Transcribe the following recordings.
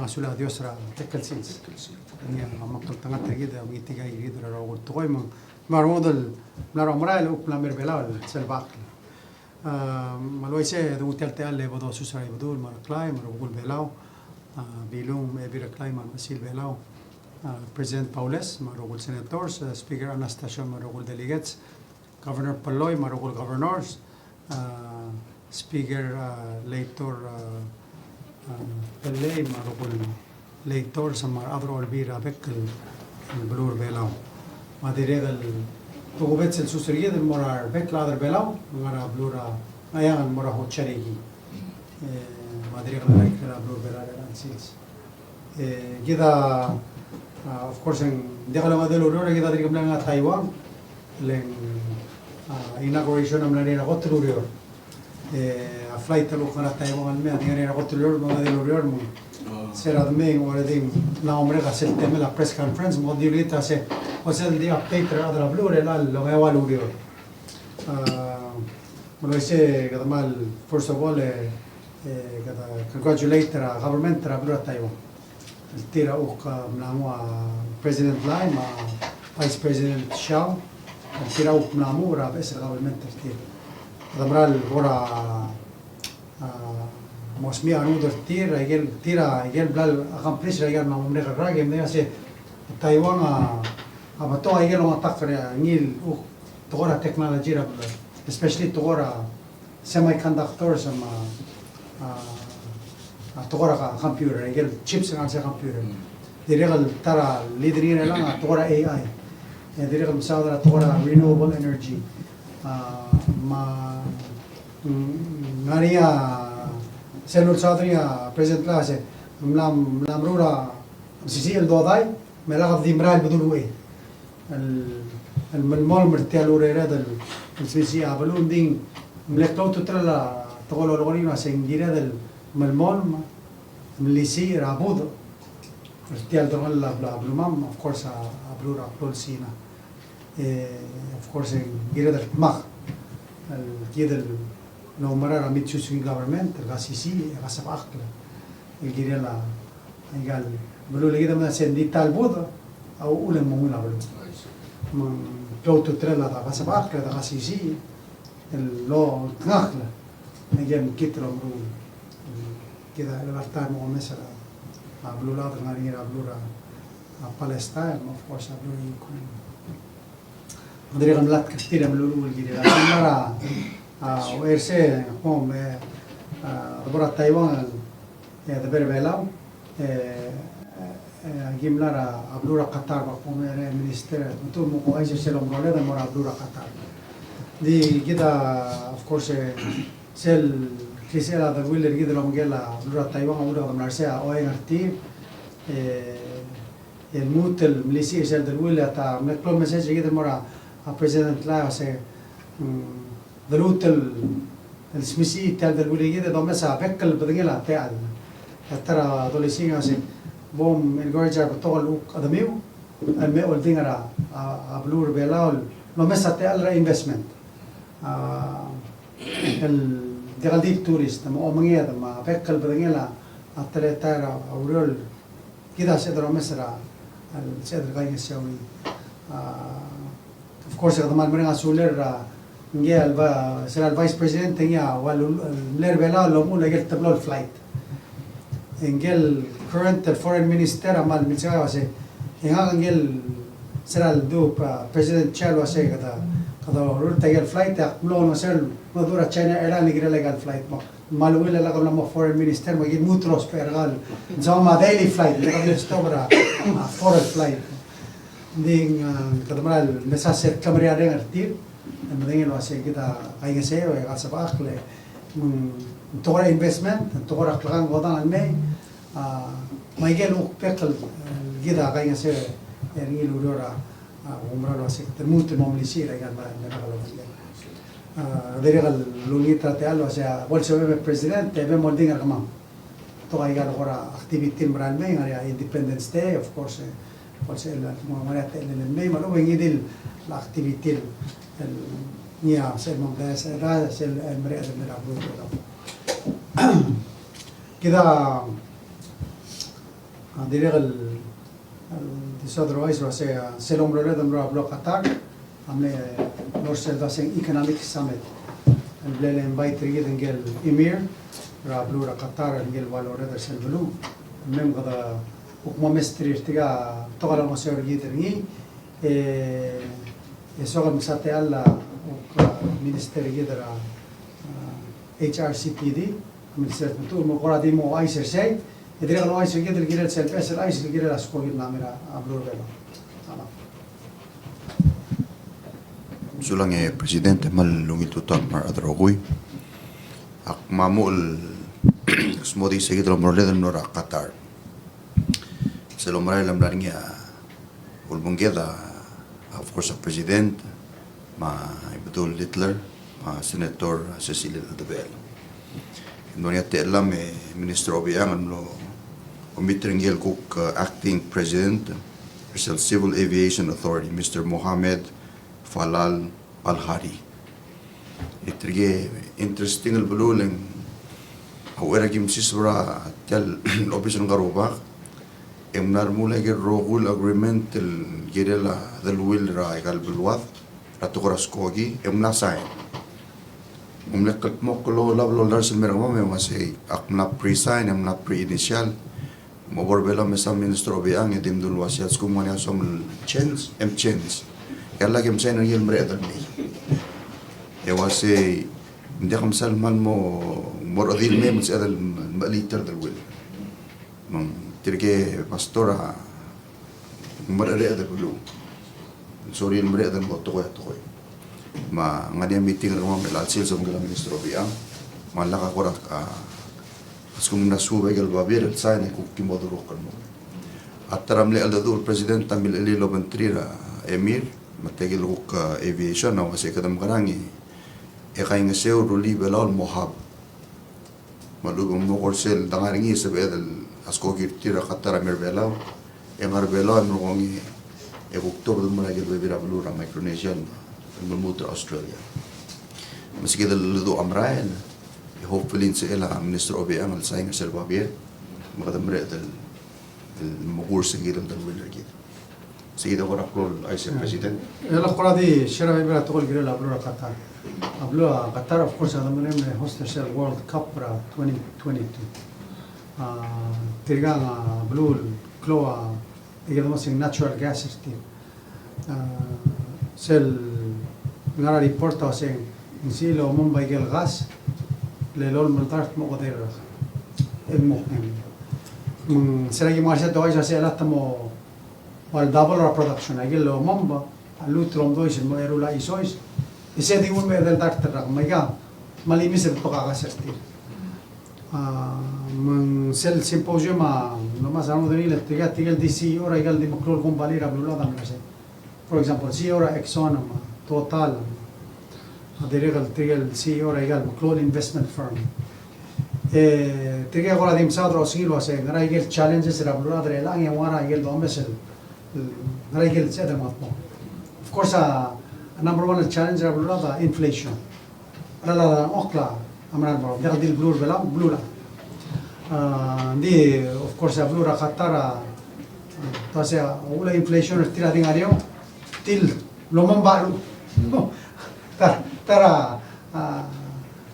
sulla diosra tekel sins ni amma tanga tegida mi tiga yridu ra ro toy mo marmodel la romral u plamer belal selbak maloise do telte alle bodo susra bodo mar claim ro gol belao bilum e bir claim mar sil belao President Paules mar ro senators speaker Anastasia mar ro delegates Governor Palau mar ro governors speaker later Pelay marukul later sama adro albira bekkel blur belao madiregal tugubet sel susriye del morar bekla adro belao mara blura ayan mora hocharegi madiregal bekla blur belao ansis كده of course دخلوا هذا الأورور كده تريكم لنا تايوان لين inauguration أملاً نقطة الأورور flight تلو خنا تايوان المياه تيجي نقطة الأورور ما هذا الأورور مو سير أدمين وردين نعمره قصير تملا press conference موديل يتا سه وصل دي update هذا الأورور لا لو هو الأورور ملوسي كده مال first of all كده congratulate government الأورور تايوان التيرا أوكا منامو President Lai مع Vice President Shao التيرا أوك منامو رئيس الغابلمنت التير دمرال ورا موسمي أنودر تير رجال تيرا رجال بلال أكمبليش رجال منامو من الراجل من ياسي تايوان أبتوع رجال ما تقدر نيل أوك تغورا تكنولوجيا especially تغورا semiconductors ما تغورا كمبيوتر رجال chips عن سه كمبيوتر ديريغل ترى ليدرين لنا تغورا AI ديريغل مساعدة تغورا renewable energy ما ناريا سلول صادريا president لا سه ملام رورا سيسي الدوداي ملاقف ديمرال بدون وين المال مرتيال وريراد السيسي عبلون دين ملكتو تطلع تقول لغني سنجيراد المال مليسي رابود ارتيال دغل لا بلومام of course ابلورا بولسينا of course جيرد المخ الكيد لو مرة ميتشوسين government الغاسيسي غاسب أخلا الجيرلا قال بلو لقيت من سندي تالبود أو أول المونا بلو من لو تطلع ده غاسب أخلا ده غاسيسي لو تنخلا نجيم كتر مرول كده الارتاي مو مثلا بلولات غير بلورا فلسطين of course بلورا يكون مدري غملات كثيرة من الأول جديدة مرة وإرسال هم برا تايوان دبر بلاو جملة بلورا قطر بقوم منستر متو مقايسة سلام رولة مرة بلورا قطر دي كده of course سل كيسيل هذا الويلر كده لو مجلا بلورا تايوان ولا من أرسال أو أي نرتيب الموت المليسي سل الويلر تا مكلو مسج كده مرة President Lai say the route السميسي تال الويلر كده دوم مسا بكل بديلا تال ترى دوليسين say بوم الجورجا بتوع أدميو الماء والدينرا أبلور بلاول لو مسا تال investment الدغالدي توريست ما أمنية ما بكل بديلا أترى ترى أوريول كده سيدرو مسرا السيدر غاي يسوي of course كده مال مرينا سولر نجيل سر الفايس بريزيدنت تنيا والملير بلا لو مو لقيت تبلو الفلايت نجيل current foreign minister مال ميسا واسه هنا نجيل سر الدو بريزيدنت تشال واسه كده رول تيجي الفلايت يقبلون مثلا مدورة تشاينا إيران يجري لقى الفلايت ما لويل لقى لما فورين مينستر ما يجي موتروس بيرغال نظام ما دايلي فلايت لقى يستوبرا فورين فلايت دين كده مرة المسافة كاميرا رينغ كتير المدينة الواسية كده عايزة سيء ويقاسب أخلي تورا إنفستمنت تورا كلام غضان الماء ما يجي له بيقل كده عايزة سيء يعني لورا ومرة الواسية ترموت المملسي رجال ما نقبله دريغ اللونيترا تيال واسية أول سبب البريزيدنت تبي مولدين الكمان توقع يقال غورا أكتيفيتي مرة الماء يعني Independence Day of course also المؤامرات الماء ما لو بيجي الأكتيفيتي نيا سيل ممتاز هذا سيل المريض من الأبواب كده direct this otherwise was a selom role them ro block attack amne north daseng economic summit and blele invite rigid engel emir ra blue ra qatar engel valore da sel blue mem gada ukma mestri irtiga togala maseur giderngi يسوق مساتي على مينستر جدرا HRCPD من سيرت بتقول مقرا دي مو ايسر شيء يدري قالوا ايسر جدر جدر سيل بس الايسر جدر اسكو جدنا ميرا ابلور بلا Sulangnya Presiden mal lungi tutak mar adrogui ak mamul smodi segi dalam role dan nora Qatar selomrai lam larnya ulbungeda of course ang President ma betul Littler ma Senator Cecilia Aldabel Indonesia telam Ministro Obiang lo umitringgil kuk Acting President Civil Aviation Authority Mr. Mohammed Falal Al-Hari itrige interesting albululeng awera kim sisura tel operation garubak emnar mulai ke rogul agreement gerela del will ra egal bulwat ratukoras kogi emna sai umlek moklo lablo lars merama me masay akna pre-sign emna pre-initial moborbela mesa ministro biang edim dul wasiat kumanya som chance yalla kem sai nangil mredal ni e wasi ndakam salman mo morodil me mas adal maliter del will tirke pastora merere ada dulu sorry merere dan moto ko ma ngadi meeting ng mga lalsil sa mga ministro biang malaka ko askum nasu begal babir sa ne ku kimodoro kan mo ataramle aldadur president tamil elilo bentrira emir mategil ko aviation na wasi kadam kanangi e kay nga seo ruli belal mohab malugong mo korsel dangaringi sa bedel asko girtira Qatar merbelaw yang arbelaw ngongi e oktober mulai berbira belura Micronesia memutra Australia meski dal amraen hopefully sila ministro Obiang al sayang serba bier makadam redal المقور سجيل من الويلر كده سيدا ورا كل ايس بريزيدنت يلا قرا دي شرا بيبرا تقول جريلا ابلو قطر ابلو قطر اوف كورس هذا من هوست سيل وورلد كاب 2022 ترجع بلو كلوا يقدر مثلا ناتشورال جاس ستيل سيل نرى ريبورت واسين نسيلو ممباي جل غاز للول ملتارت مقدر المهم من سرقي مارشة دوائج سيلات تمو والدبل برودكشن أجل لو ممبا اللوتروم دويش الميرو لا يسويس يسيدي يقول مير دل دارت الرقم ما يجا مالي مثل بقى غاسرتير من سيل سيمبوزيوم لو ما سامو دنيل تيجال دي سي أورا يجال دي مكرول كومبالي رابلولا دام نسي for example سي أورا إكسون توتال هذا تيجال سي أورا يجال مكرول investment firm تيجي أقول هذه مساعدة راسيل واسع نرى يجيل challenges رابلولا دري لان يوارا يجيل دوامسل نرى يجيل سيدا مطمئن of course number one challenge رابلولا ده inflation لا أقلا أمرنا برام ده دي البلور بلا بلولا دي of course بلورا خطرة تاسع أولا inflation تيرا دين عليهم تيل لومن بارو ترى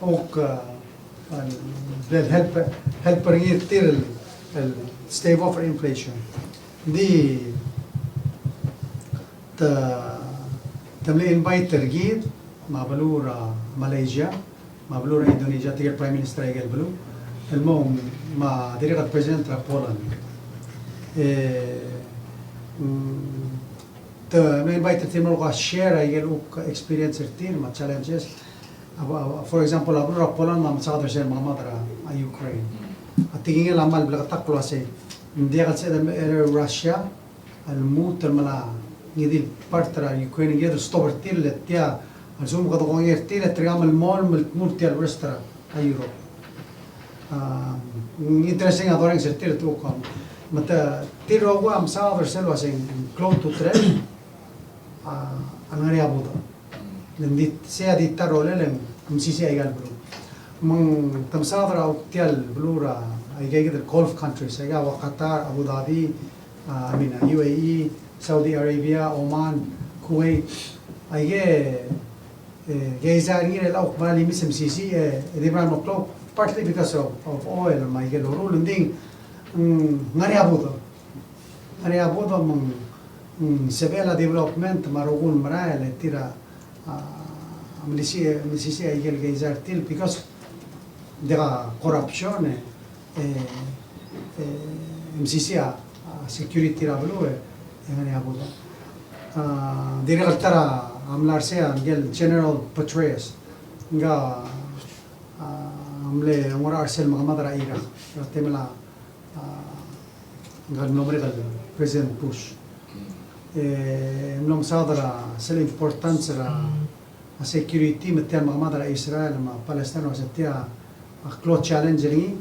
أوك help يطير stave off inflation دي تملي invite ترجيد مع بلورا ماليزيا مع بلورا إندونيسيا تيجي prime minister يجي بلو المهم مع دريقة president بولند تملي invite تيجي ملقا share يجي لوك experience تير مع challenges for example abro Poland ma masakadar siya mga madara ay Ukraine at tingin nga lamal bila kataklo kasi hindi ka sa Russia al-mut al-mala ngidil partra Ukraine ngidil stober tillet tiya al-sum ka tokong ngir tillet trigam al-mall multi al-restra ay Europe interesting adorang sir tillet ukam mata tiro ako am sakadar siya wasing close to trend ang abuda لنديت سيادي ترى ولا لم مسيسي أيقال بلو من تمسافر أو تيال بلورا I get the Gulf countries. I got Qatar, Abu Dhabi, UAE, Saudi Arabia, Oman, Kuwait. I get Gazari and Lauk Bali Miss MCC, Iran Moklo, partly because of oil. My get rule and thing. Ngariabudo Sebela development Marogun Mara Tira Milicia Igel Gazartil because there are corruption MCC security Rablu Ngariabudo Directara Amlarsea Gel General Petraeus Nga Amle Mora Arsel Muhammad Raira Temela President Bush. Nom sadra sel importanza la security metten magmadra Israel ma Palestina wasettia a close challenge ri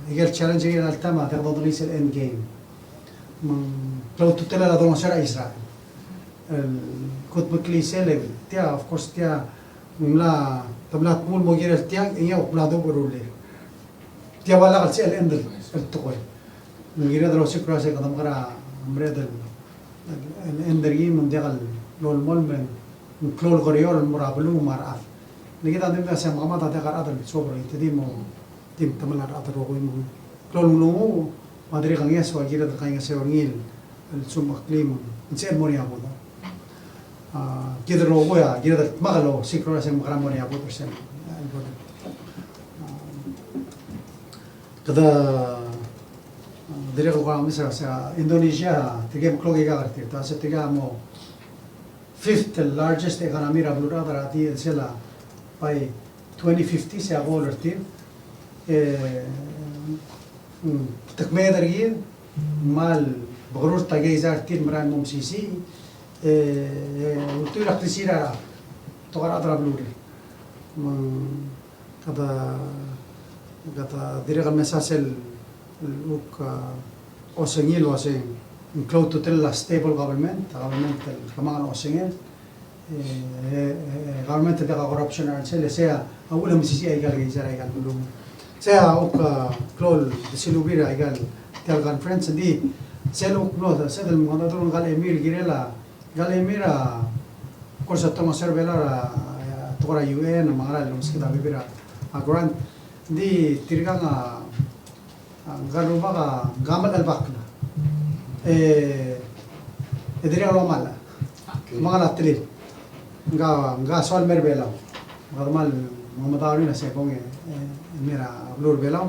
egal challenge ri realtà ma taqdod lis end game لو tutela la donosera Israel كنت بكليسه تيا of course تيا ملا تبلا تقول موجير تيا يا وبلا دو برولي تيا ولا قال سال اندل التقوي نجينا دروسي كراسي قدام قرا مريد الاندري من دغل لول مول من كلول غريور المرابلو مرعف نجينا دم سام ما تا تقرا ادل صبر تديم تيم تملا ادل روي مو كلول نو ما ادري غنيس واجير دقايق سيورنيل السوم اقليم نسال موريا بودا كده روبويا كده مغلو سيكراسي مغرا موريا بودا برسن كده دريق القرآن مثلا إندونيسيا تجيب كلوجي كارتير تاسة تجاه مو fifth largest economy رابلورا دراتي السلا by 2050 سيقول رتير تكمية درجين مال بغرور تجاه زارتير مران ممسيسي وتقول لك تسيرة تقرأ رابلوري كذا دريق المساسل look Osengil was include to tell a stable government كمان Osengil government ده corruption أرسل سيا أول مسيسي أيقال جيزار أيقال بلوم سيا أوك كلول سلوبير أيقال تيال conference دي سيلوك نو سيد المهندرون قال إمير جيرلا قال إمير كورس توما سيربيلا تقرأ UN مغرا المسكين أبيبرا أقران دي تيرجعنا غالوبا غامل الباكنا ادري على مالا مالا تليل غا سوال مر بيلاو غرمال محمد عارين سيكون ميرا بلور بيلاو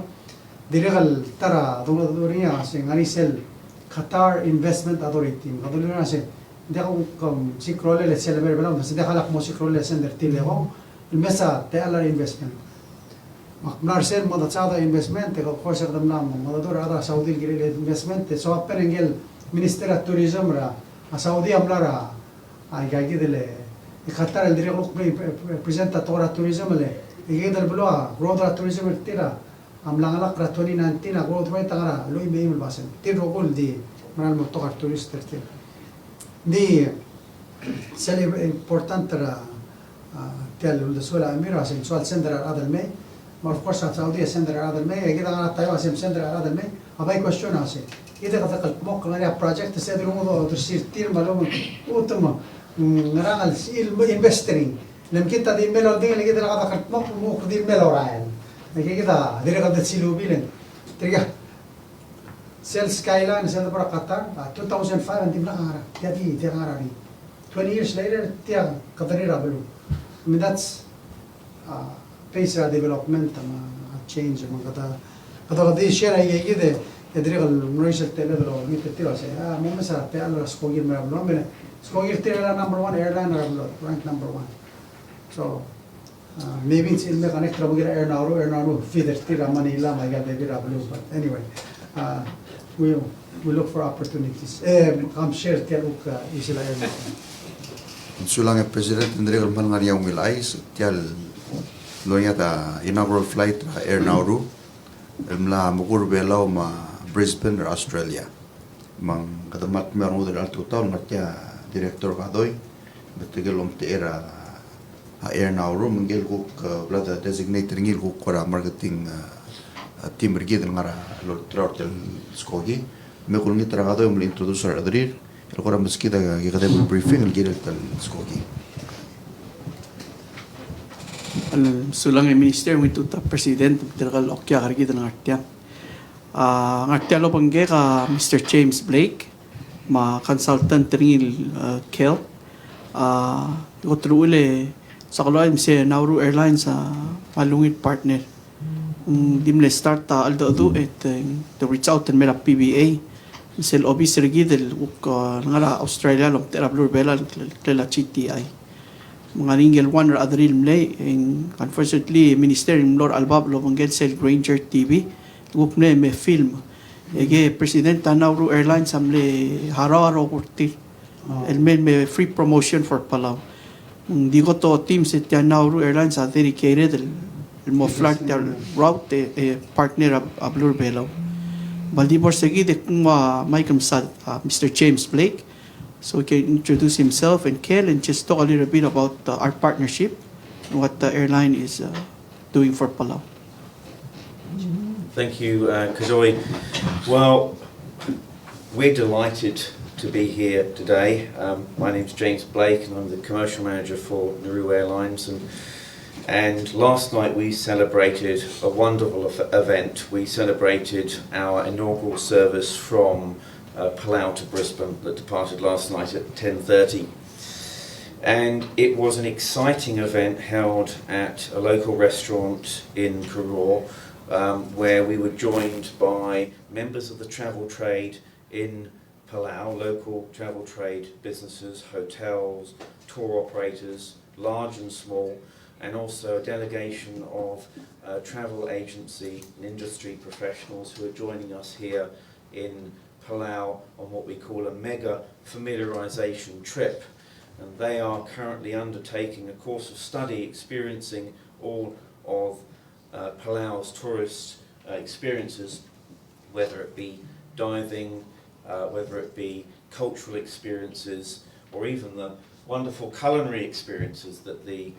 ديرغل ترى دوريا سيغاني سيل قطار انفستمنت اثوريتي غدولنا سي دغه كم سيكرول له سيل مر بيلاو بس دخل مو سيكرول له سندر تيلو المسا تالا انفستمنت Marcel Madachada investment, of course, the Nam, Madador, Saudi investment, so Perengel, Minister of Tourism, a Saudi Amlara, I gave the Qatar and the presentator tourism, the Gator Bloa, Road Tourism Tira, Amlanga 2019, a growth rate, Louis Mail Basin, Tiro Gold, the Maran Motor tourist. The important tell the Sula Amiras and Swal Center other May. Of course, Saudi Center other May, I get on a Taiwan Center other May. A question I say. Either the Mokanaria project said the Romo to see Tirmalum, Utuma, Ranal, investing. Lemkita di Melody, and get a Mok di Melorail. I get a direct the Silu billion. Triga. Sell Skyline, sell the Qatar, 2005 and Dimara, Tiati, Tiarari. 20 years later, Tia Katarira Blue. I mean, that's pace development change kata di share ay gide edrigal noisel teledro mi tetiro se mo mesa pe allo skogir me ablo me skogir tela number 1 airline ablo rank number 1 so maybe it's in the connect rabugir air now feeder tira manila my god they ablo but anyway we look for opportunities I'm share teluk isla air Sulang President Indrigal Mangaria Umilais tial Lonya ta inaugural flight Air Nauru mla mugur belau ma Brisbane Australia mang katamat meron del alto town natya director kadoi betegelom te era air Nauru manggil ko blada designated ngil ko kora marketing team rigid ngara lo trotel skogi me ko ngi tragado mo introducer adrir el kora meskida ga gadem briefing el gil tal skogi al sulang el minister ng ituta president talagal okya kargi ng artya artya lo pangge ka Mr. James Blake ma consultant ringil kel ko truule sa kaloy si Nauru Airlines sa palungit partner dimle start aldo to reach out and mera PBA sel obis regidel ngala Australia lo tera blur bela klela GTI mga ringel one or other mlay unfortunately minister Lord Albab lo manggel sel Granger TV gupne me film ege president Nauru Airlines amle haro kurti el me free promotion for Palau di ko to team sa Nauru Airlines are dedicated el mo flat route partner of Blur Belaw baldi por seguide kung may kamsad Mr. James Blake. So he can introduce himself and Kel and just talk a little bit about our partnership and what the airline is doing for Palau. Thank you, Kajoy. Well, we're delighted to be here today. My name's James Blake and I'm the commercial manager for Nauru Airlines. And last night we celebrated a wonderful event. We celebrated our inaugural service from Palau to Brisbane that departed last night at 10:30. And it was an exciting event held at a local restaurant in Koror where we were joined by members of the travel trade in Palau, local travel trade businesses, hotels, tour operators, large and small, and also a delegation of travel agency and industry professionals who are joining us here in Palau on what we call a mega familiarisation trip, and they are currently undertaking a course of study experiencing all of Palau's tourist experiences, whether it be diving, whether it be cultural experiences, or even the wonderful culinary experiences that the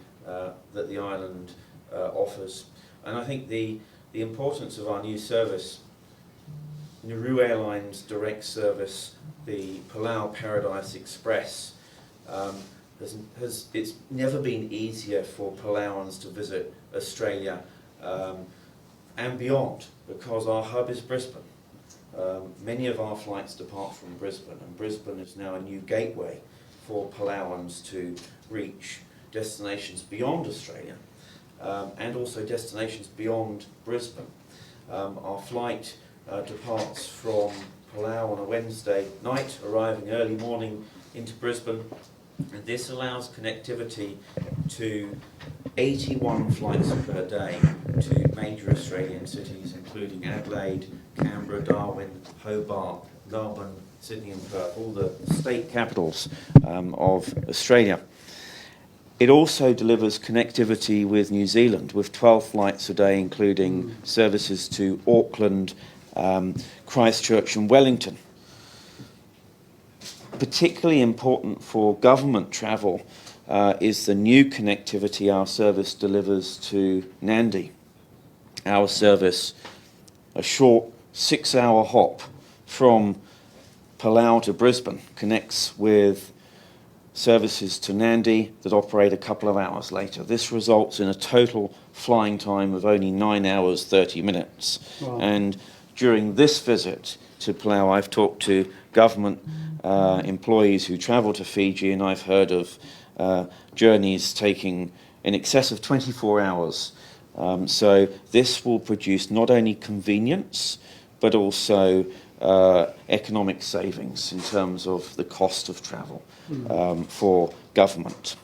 island offers. And I think the importance of our new service, Nauru Airlines direct service, the Palau Paradise Express, it's never been easier for Palauans to visit Australia and beyond, because our hub is Brisbane. Many of our flights depart from Brisbane, and Brisbane is now a new gateway for Palauans to reach destinations beyond Australia and also destinations beyond Brisbane. Our flight departs from Palau on a Wednesday night, arriving early morning into Brisbane, and this allows connectivity to 81 flights per day to major Australian cities including Adelaide, Canberra, Darwin, Hobart, Melbourne, Sydney and Perth, all the state capitals of Australia. It also delivers connectivity with New Zealand with 12 flights a day, including services to Auckland, Christchurch and Wellington. Particularly important for government travel is the new connectivity our service delivers to Nandi. Our service, a short 6-hour hop from Palau to Brisbane, connects with services to Nandi that operate a couple of hours later. This results in a total flying time of only 9 hours 30 minutes. Wow. And during this visit to Palau, I've talked to government employees who travel to Fiji, and I've heard of journeys taking in excess of 24 hours. So this will produce not only convenience, but also economic savings in terms of the cost of travel for government.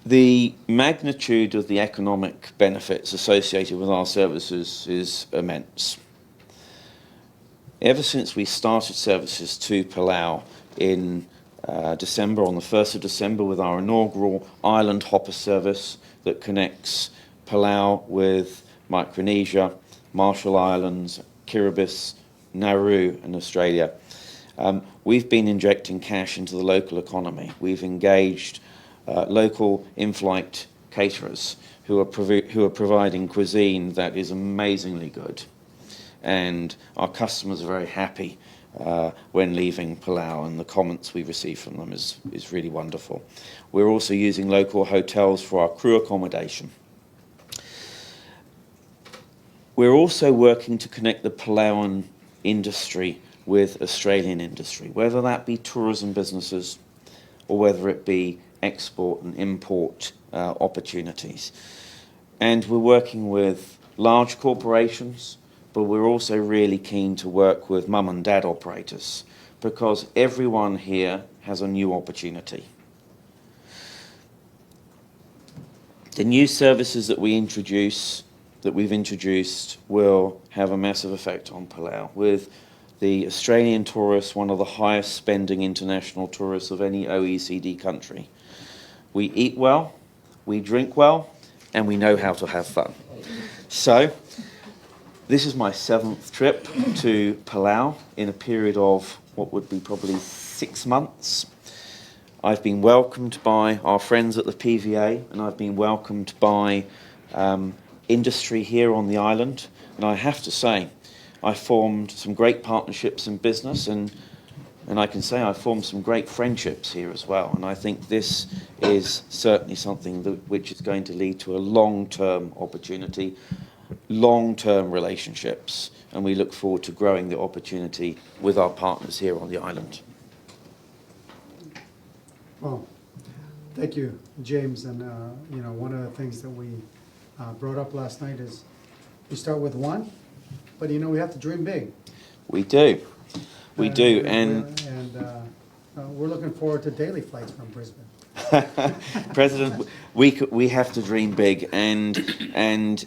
The magnitude of the economic benefits associated with our services is immense. Ever since we started services to Palau in December, on the 1st of December, with our inaugural island hopper service that connects Palau with Micronesia, Marshall Islands, Kiribati, Nauru and Australia, we've been injecting cash into the local economy. We've engaged local in-flight caterers who are providing cuisine that is amazingly good. And our customers are very happy when leaving Palau, and the comments we receive from them is really wonderful. We're also using local hotels for our crew accommodation. We're also working to connect the Palauan industry with Australian industry, whether that be tourism businesses or whether it be export and import opportunities. And we're working with large corporations, but we're also really keen to work with mum and dad operators, because everyone here has a new opportunity. The new services that we've introduced will have a massive effect on Palau, with the Australian tourists one of the highest spending international tourists of any OECD country. We eat well, we drink well, and we know how to have fun. So, this is my 7th trip to Palau in a period of what would be probably 6 months. I've been welcomed by our friends at the PVA, and I've been welcomed by industry here on the island. And I have to say, I formed some great partnerships in business, and I can say I formed some great friendships here as well. And I think this is certainly something which is going to lead to a long-term opportunity, long-term relationships, and we look forward to growing the opportunity with our partners here on the island. Well, thank you, James. And one of the things that we brought up last night is we start with one, but we have to dream big. We do. We do, we're looking forward to daily flights from Brisbane. President, we have to dream big, and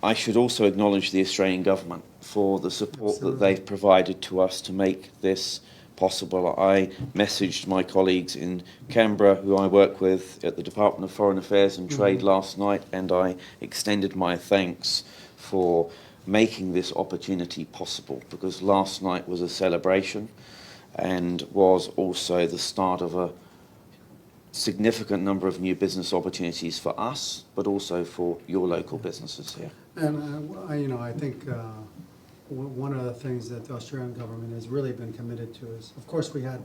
I should also acknowledge the Australian government for the support Absolutely. that they've provided to us to make this possible. I messaged my colleagues in Canberra, who I work with at the Department of Foreign Affairs and Trade last night, and I extended my thanks for making this opportunity possible, because last night was a celebration and was also the start of a significant number of new business opportunities for us, but also for your local businesses here. And I think one of the things that the Australian government has really been committed to is, of course, we had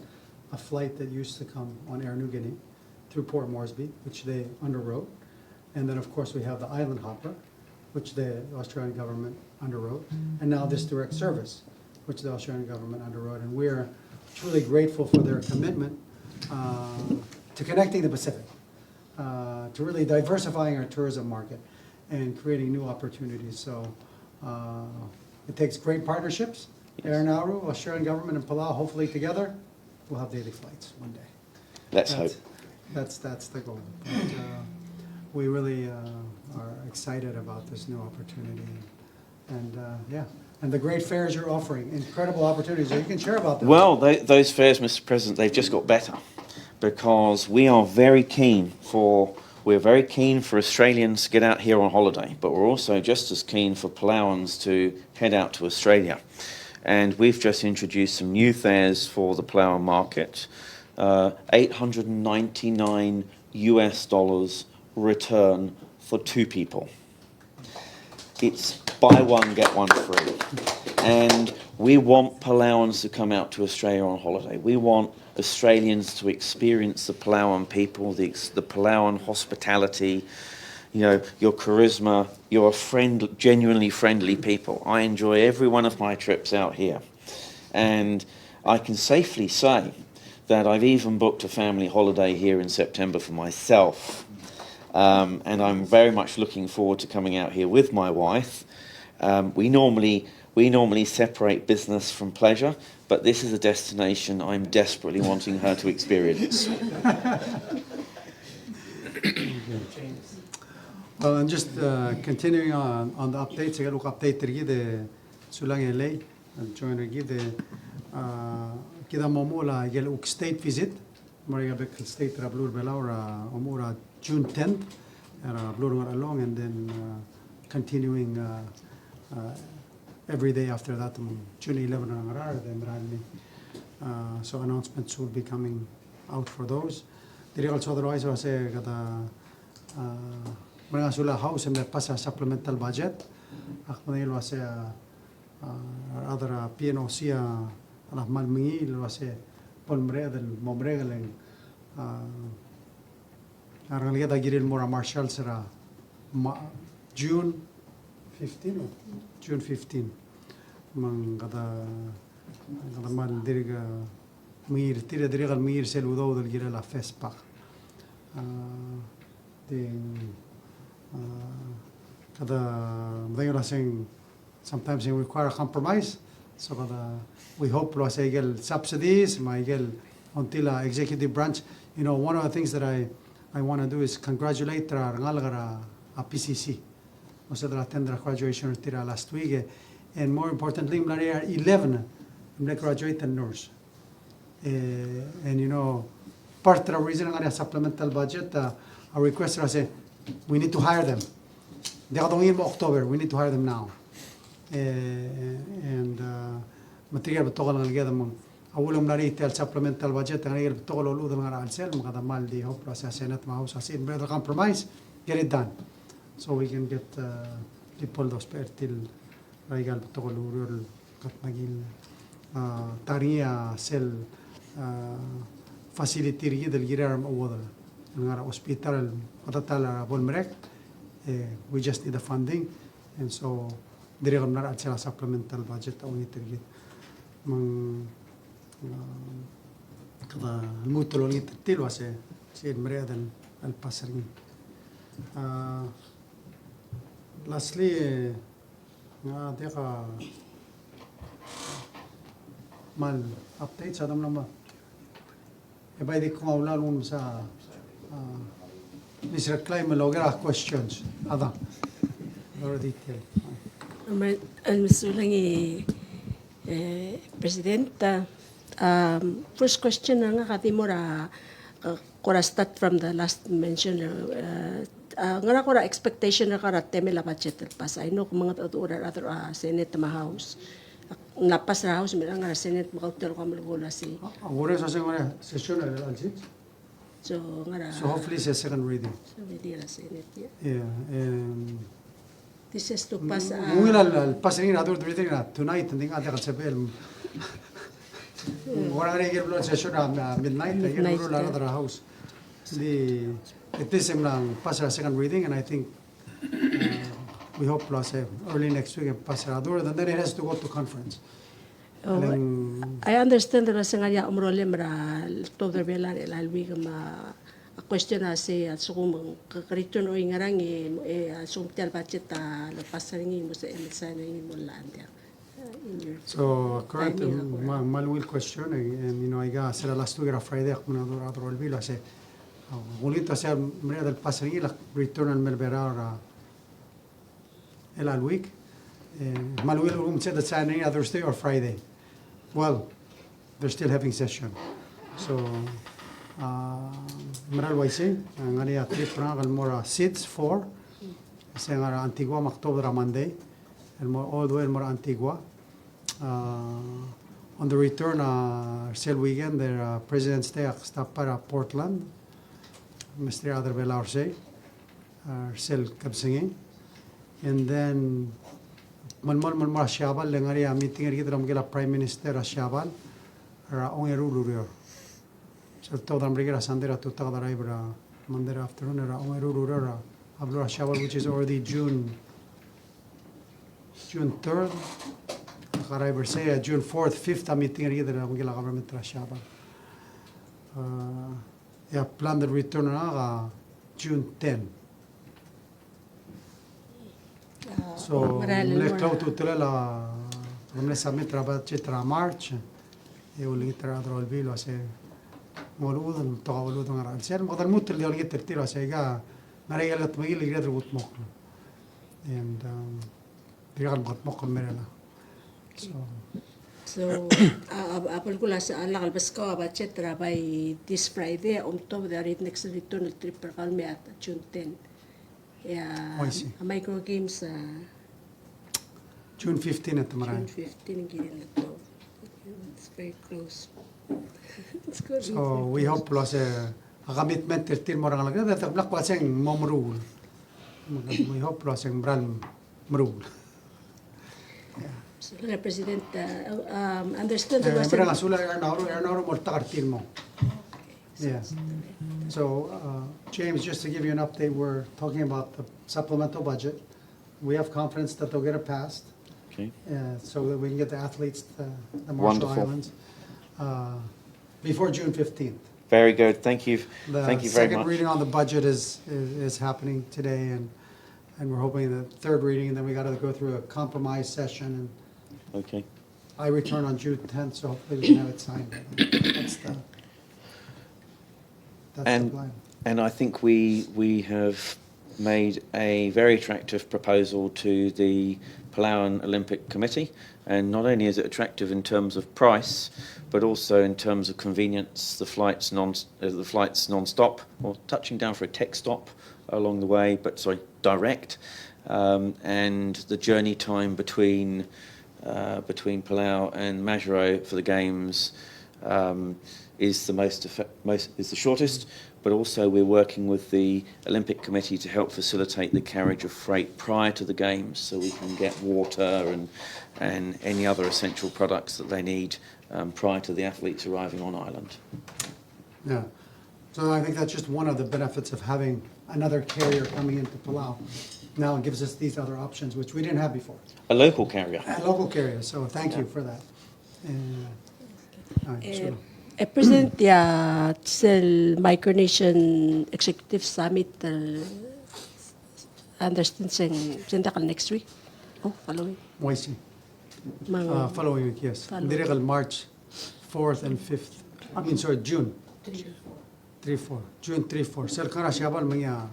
a flight that used to come on Air New Guinea through Port Moresby, which they underwrote. And then, of course, we have the Island Hopper, which the Australian government underwrote. And now this direct service, which the Australian government underwrote. And we're truly grateful for their commitment to connecting the Pacific, to really diversifying our tourism market and creating new opportunities. So it takes great partnerships. Yes. Air Nauru, Australian government, and Palau, hopefully together, we'll have daily flights one day. Let's hope. That's the goal. But, we really are excited about this new opportunity. And and the great fares you're offering, incredible opportunities. So you can share about them. Well, those fares, Mr. President, they've just got better, because we're very keen for Australians to get out here on holiday, but we're also just as keen for Palauans to head out to Australia. And we've just introduced some new fares for the Palauan market, $899 return for 2 people. It's buy one, get one free. And we want Palauans to come out to Australia on holiday. We want Australians to experience the Palauan people, the Palauan hospitality, your charisma. You're genuinely friendly people. I enjoy every one of my trips out here. And I can safely say that I've even booked a family holiday here in September for myself. And I'm very much looking forward to coming out here with my wife. We normally separate business from pleasure, but this is a destination I'm desperately wanting her to experience. Well, and just continuing on the updates, I look update the sulang LA and join the kita momola gel state visit. Maria Beck State Rablur Belaura Omura June 10th, Blur along, and then continuing every day after that, June 11th, then so announcements will be coming out for those. Diri also otherwise was a kata mga sula house and pasa supplemental budget. Akmanil was a other PNOC anak malmingi was a polmre del momregeleng arang lihat agirin mora Marshall sera June 15 or June 15 mang kata mal diriga mir tira diriga mir seludo del gira la FESPAC kada they are saying sometimes they require a compromise so kada we hope lo say gel subsidies my gel until executive branch one of the things that I want to do is congratulate ngalagara a PCC also the attended graduation tira last week and more importantly there are 11 graduated nurse and part of the reason nga supplemental budget a request say we need to hire them they are in October we need to hire them now and material بتوغل نلقى them أولهم نريد supplemental budget نريد بتوغل الأولى من العسل مقدر مال دي هوب راس سنة ما هو ساسين better compromise get it done so we can get people those till رجال بتوغل الأولى قط مجيل تاريا سل facility رجيد الجيرار مأوضة من hospital قطع بالمرك we just need the funding and so دريغ من العسل supplemental budget أو يترجيد من كذا الموت لو يترتيل واسه سيد مريض البصرين lastly دقة mal updates هذا من ما يبقى يديكم أولاد ونسا نسر claim لوجرا questions هذا more detail المسؤولين Presidenta, first question nga kati mo ra start from the last mention nga ko ra expectation ra kara temela budget pas I know kung mga other Senate ma House lapas ra House mira nga Senate makautel ko malgola si agora sa segunda session alsi so nga so hopefully it's a second reading so di ra Senate yeah this is to pass mungkin al-pasring adur reading tonight hindi nga sabel orang lagi belum session midnight lagi belum lagi ada house di it is lang pass second reading and I think we hope plus early next week pass adur and then it has to go to conference. I understand that sa nga umrole mara to the belan elalwi ma a question say at so kung kakariton o ingarang so tel budget lepas ringi mo sa emisa ringi mo landa so correct malwil question and I got sera last week Friday ako na dura otro elvilo say ulito sa mera del pas ringi la return al melbera el week malwil said that Saturday Thursday or Friday well they're still having session so Meral Waisi, ngari trip na kalmora seats 4. Kasi ngara Antigua October Monday, all the way more Antigua. On the return, sale weekend, their President's Day stop para Portland. Mr. Adar Belarse, sale Kabsingin, and then malmal Shabal, ngari meeting ngara Prime Minister Shabal, Ongerulur. So toda Amrigera Sandera to Tadaribra Monday afternoon era Omerurura Ablura Shabal, which is already June 3rd. Karaiber say June 4th, 5th a meeting either Angela government Shabal. Yeah, plan the return June 10. So le clau tutela la come summit rabat March e ulitra dro vilo se مولود تقولود من الرئيسين مقدر موت اللي يلقي ترتيره سيجا مريجا اللي تميل اللي يقدر يقط مقل and بيقدر يقط مقل مريلا so apal ko sa alakal basko budget ra by this Friday top the next return trip per kalme at June 10 a micro games June 15 at June 15 given it's very close. So we hope plus a commitment tir mo rang lagda tak blak pa seng momrul we hope lo seng bran mrul So, President, understood there was Berang asula ernauro mo takar tir mo. Yeah. So, James, just to give you an update, we're talking about the supplemental budget. We have confidence that they'll get it passed, Okay. so that we can get the athletes to the Marshall Wonderful. Islands before June 15th. Very good. Thank you. The Thank you very second much. reading on the budget is happening today, and we're hoping the third reading, and then we got to go through a compromise session, Okay. and I return on June 10th, so hopefully we can have it signed. That's the plan. And I think we have made a very attractive proposal to the Palauan Olympic Committee, and not only is it attractive in terms of price, but also in terms of convenience. The flights non-stop, or touching down for a tech stop along the way, direct, and the journey time between Palau and Majuro for the games is the shortest. But also we're working with the Olympic Committee to help facilitate the carriage of freight prior to the games, so we can get water and any other essential products that they need prior to the athletes arriving on island. Yeah. So I think that's just one of the benefits of having another carrier coming into Palau. Now it gives us these other options, which we didn't have before. A local carrier. A local carrier, so thank you for that. All right, so- President, the Micronesian Executive Summit, understand sendakal next week? Oh, following. Moisi. Mga Following week, yes. Following. Direct March 4th and 5th. June 3, 4. June 3, 4. Sir Kara Shabal mga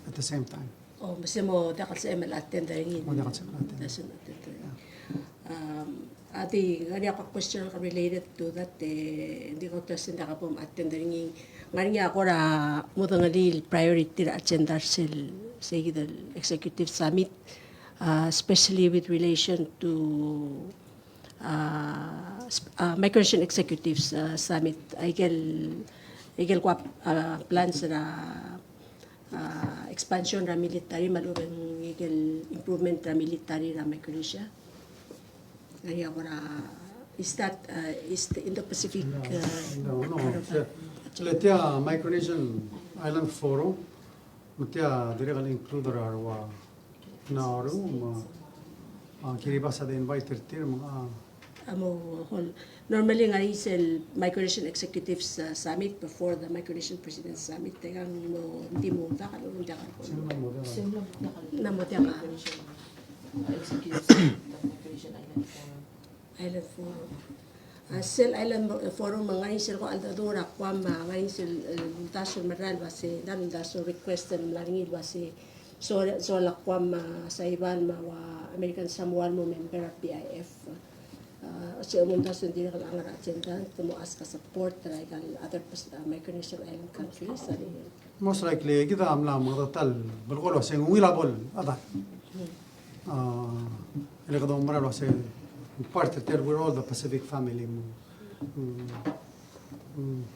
at the same time. oh, kasi mo dakal sa ML attend rin. Mo dakal sa ML attend. Doesn't attend. Ati ngani ako question ka related to that hindi ko tasin da ka pom attend rin ngani ako ra mo ngali priority ra agenda sil say the executive summit, especially with relation to Micronesian Executives Summit. Igel ko plans ra expansion ra military malubang igel improvement ra military ra Micronesia. Ngaya ko ra is that is the Indo-Pacific No. part of that? Letia Micronesian Island Forum. Mutia direct include wa naru kiribasa the invite tir mga Normally nga isel Micronesian Executives Summit before the Micronesian President Summit tegang mo hindi mo dakal mo dakal ko namo ka Island Forum. Sel Island Forum mga isel ko aldadura kwam mga isel daso maral base dan daso request and laringid base so la kwam sa iban wa American Samoan mo member of PIF. Siya umuntas hindi na ang agenda to ask ka support like other Micronesian island countries. most likely kita amla mga tal bulgolo sing wilabol ada. Ele ka dong maralo se part of there we're all the Pacific family mo.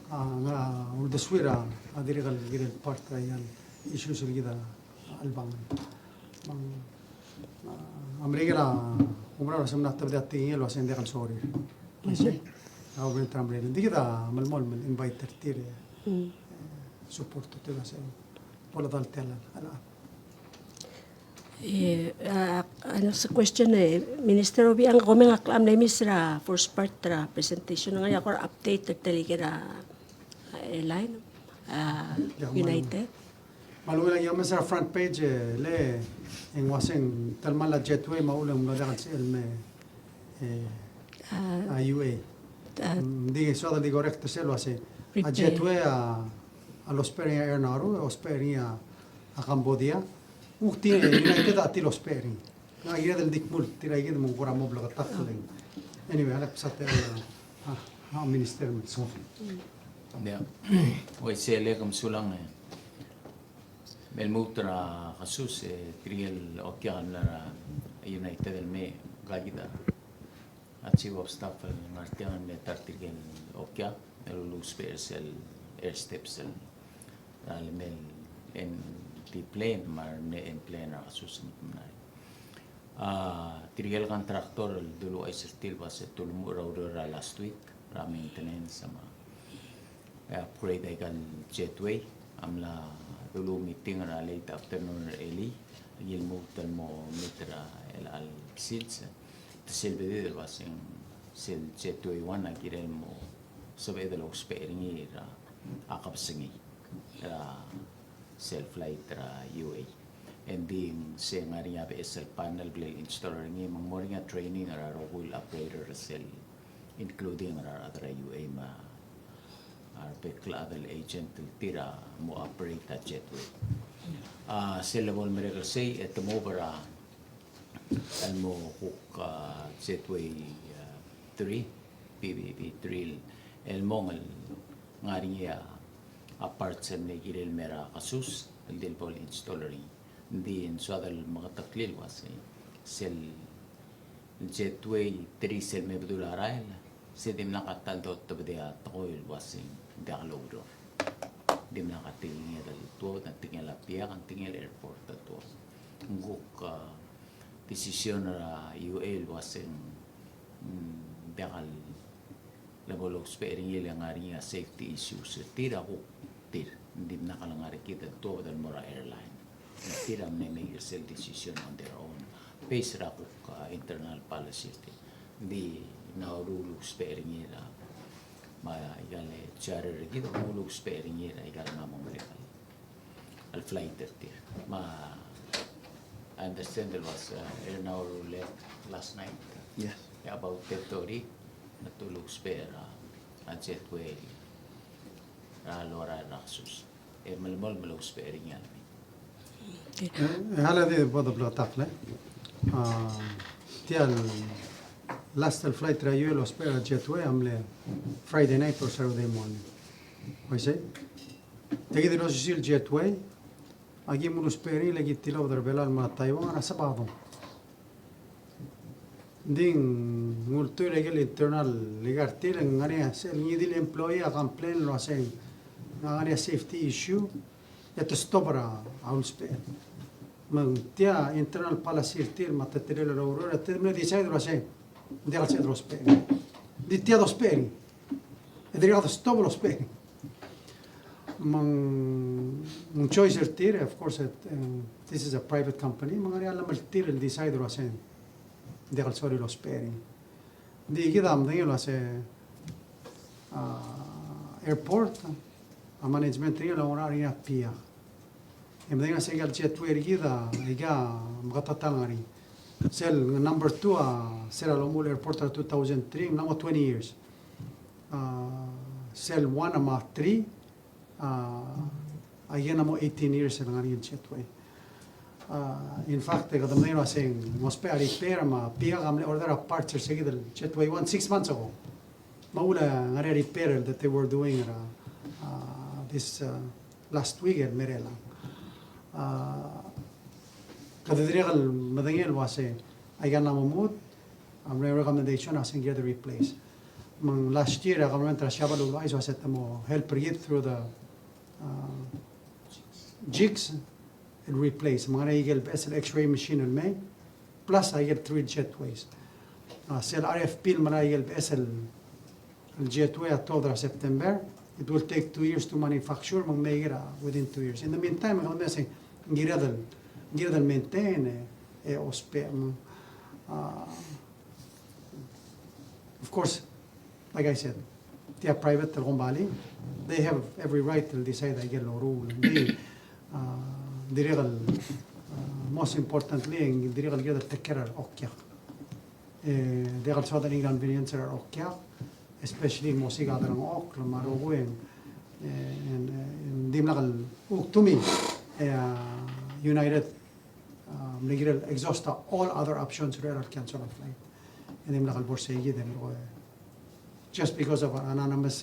Nga udeswira adiri kal gire part yan issues gida albang. Amerika la umralo sem natta bda tingel wa sen dekal sorry. Au ben tramre hindi kita malmol men invite tir support to la se wala dal tela ala. Ano sa question Minister Obi ang komeng aklam na misra first part tra presentation nga ako update talaga airline United. Maluwi lang yung sa front page le en waseng talman la jetway maulang madagal sa elme UA. Hindi so di correct sa wase a jetway a los peri air naru os peri a Cambodia. Ukti United ati los peri. Na gira del dikmul tira gira mo kura mo blaga takling. Anyway, anak sa tel minister mo so. Ya. Oi sele kam sulang Melmutra kasus triel okyan la United el me gagida. Archive of staff ngartian me tartigen okya el spares el air steps el Ralimel en the plane mar ne en plane ra susunod na. Tirigel contractor dulu ay sertil was tulmo raw last week ra maintenance sama upgrade ay kan jetway amla dulu meeting ra late afternoon early yilmo mo mitra el al seats silbedi was in sil jetway one agirel mo sabe de los sparing ra akapsingi ra self flight ra UA. And then sa nga rin SL panel blade installer nga mga nga training ara wheel operator sel including ara other UA ma level agent tira mo operate at jetway. Sila mo miracle say at mo para mo hook jetway 3 PBB 3 el mongal nga rin apart sa negiril mera kasus el del ball installer din suadal mga taklil was sel jetway 3 sel may bedularal sedim nakataldo tabdia toil was dialogro dim nakatingin dal to natingin lapia kan tingin airport to nguk decision ra UL was dial level of sparing yang nga safety issues tira ko tir dim nakalangari kita to dal mora airline Tiram na make yourself decision on their own based ra internal policy di na rule sparing ira ma igale charter gito rule sparing ira igale na mo mereka al flight tir ma I understand there was air now left last night Yes. about territory natulog spare at jetway lora rasus malmol malog sparing yan هلا دي بوضع بلا تقلة تيال لاست الفلايت رايو لو سبيرا جيتوي عمله فرايداي نايت اور ساترداي مورنينج كويسة تجي لو سيل جيتوي اجي مولو سبيري لقي تيلو در بلال ما تايوان انا سبعضهم دين قلت له قال internal لقارتي لغاني سيل يدي الامبلوي اكمبلين لو سين غاني سيفتي ايشو يتستبرا عون سبير من تيا internal policy تير ما تتريل الأورورا تير من دي سايد راسين دي على سايد روسبير دي تيا روسبير دي على ستوب روسبير من choice تير of course this is a private company من غير على ملتير اللي سايد راسين دي على سوري روسبير دي كده عم دي ولا سه airport a management ria la ria pia em denga segal jetway rigida iga mgatatangari sel number 2 sel alomul airport 2003 now 20 years sel 1 ama 3 again amo 18 years sel ngari jetway in fact kada mena saying mos pe repair ma pia gamle order a parts segida jetway 6 months ago maula ngari repair that they were doing this last weekend merela kadidriga madangel wase ayana mamut amre recommendation asin get replace man last year government rashabalu wise was at mo help get through the jigs and replace man I get best x-ray machine and may plus I get 3 jetways sel RFP man I get best jetway at September. It will take 2 years to manufacture, but make it within 2 years. In the meantime, I'm saying, get maintain of course, like I said, they are private Bali. They have every right to decide I get no rule. The real, most importantly, the real get the take care of Okya. They also the inconvenience are Okya. Especially music ada ng ok maruguin and dim nakal to me United nagirel exhaust all other options rare cancel a flight and dim nakal borsegi dem just because of an anonymous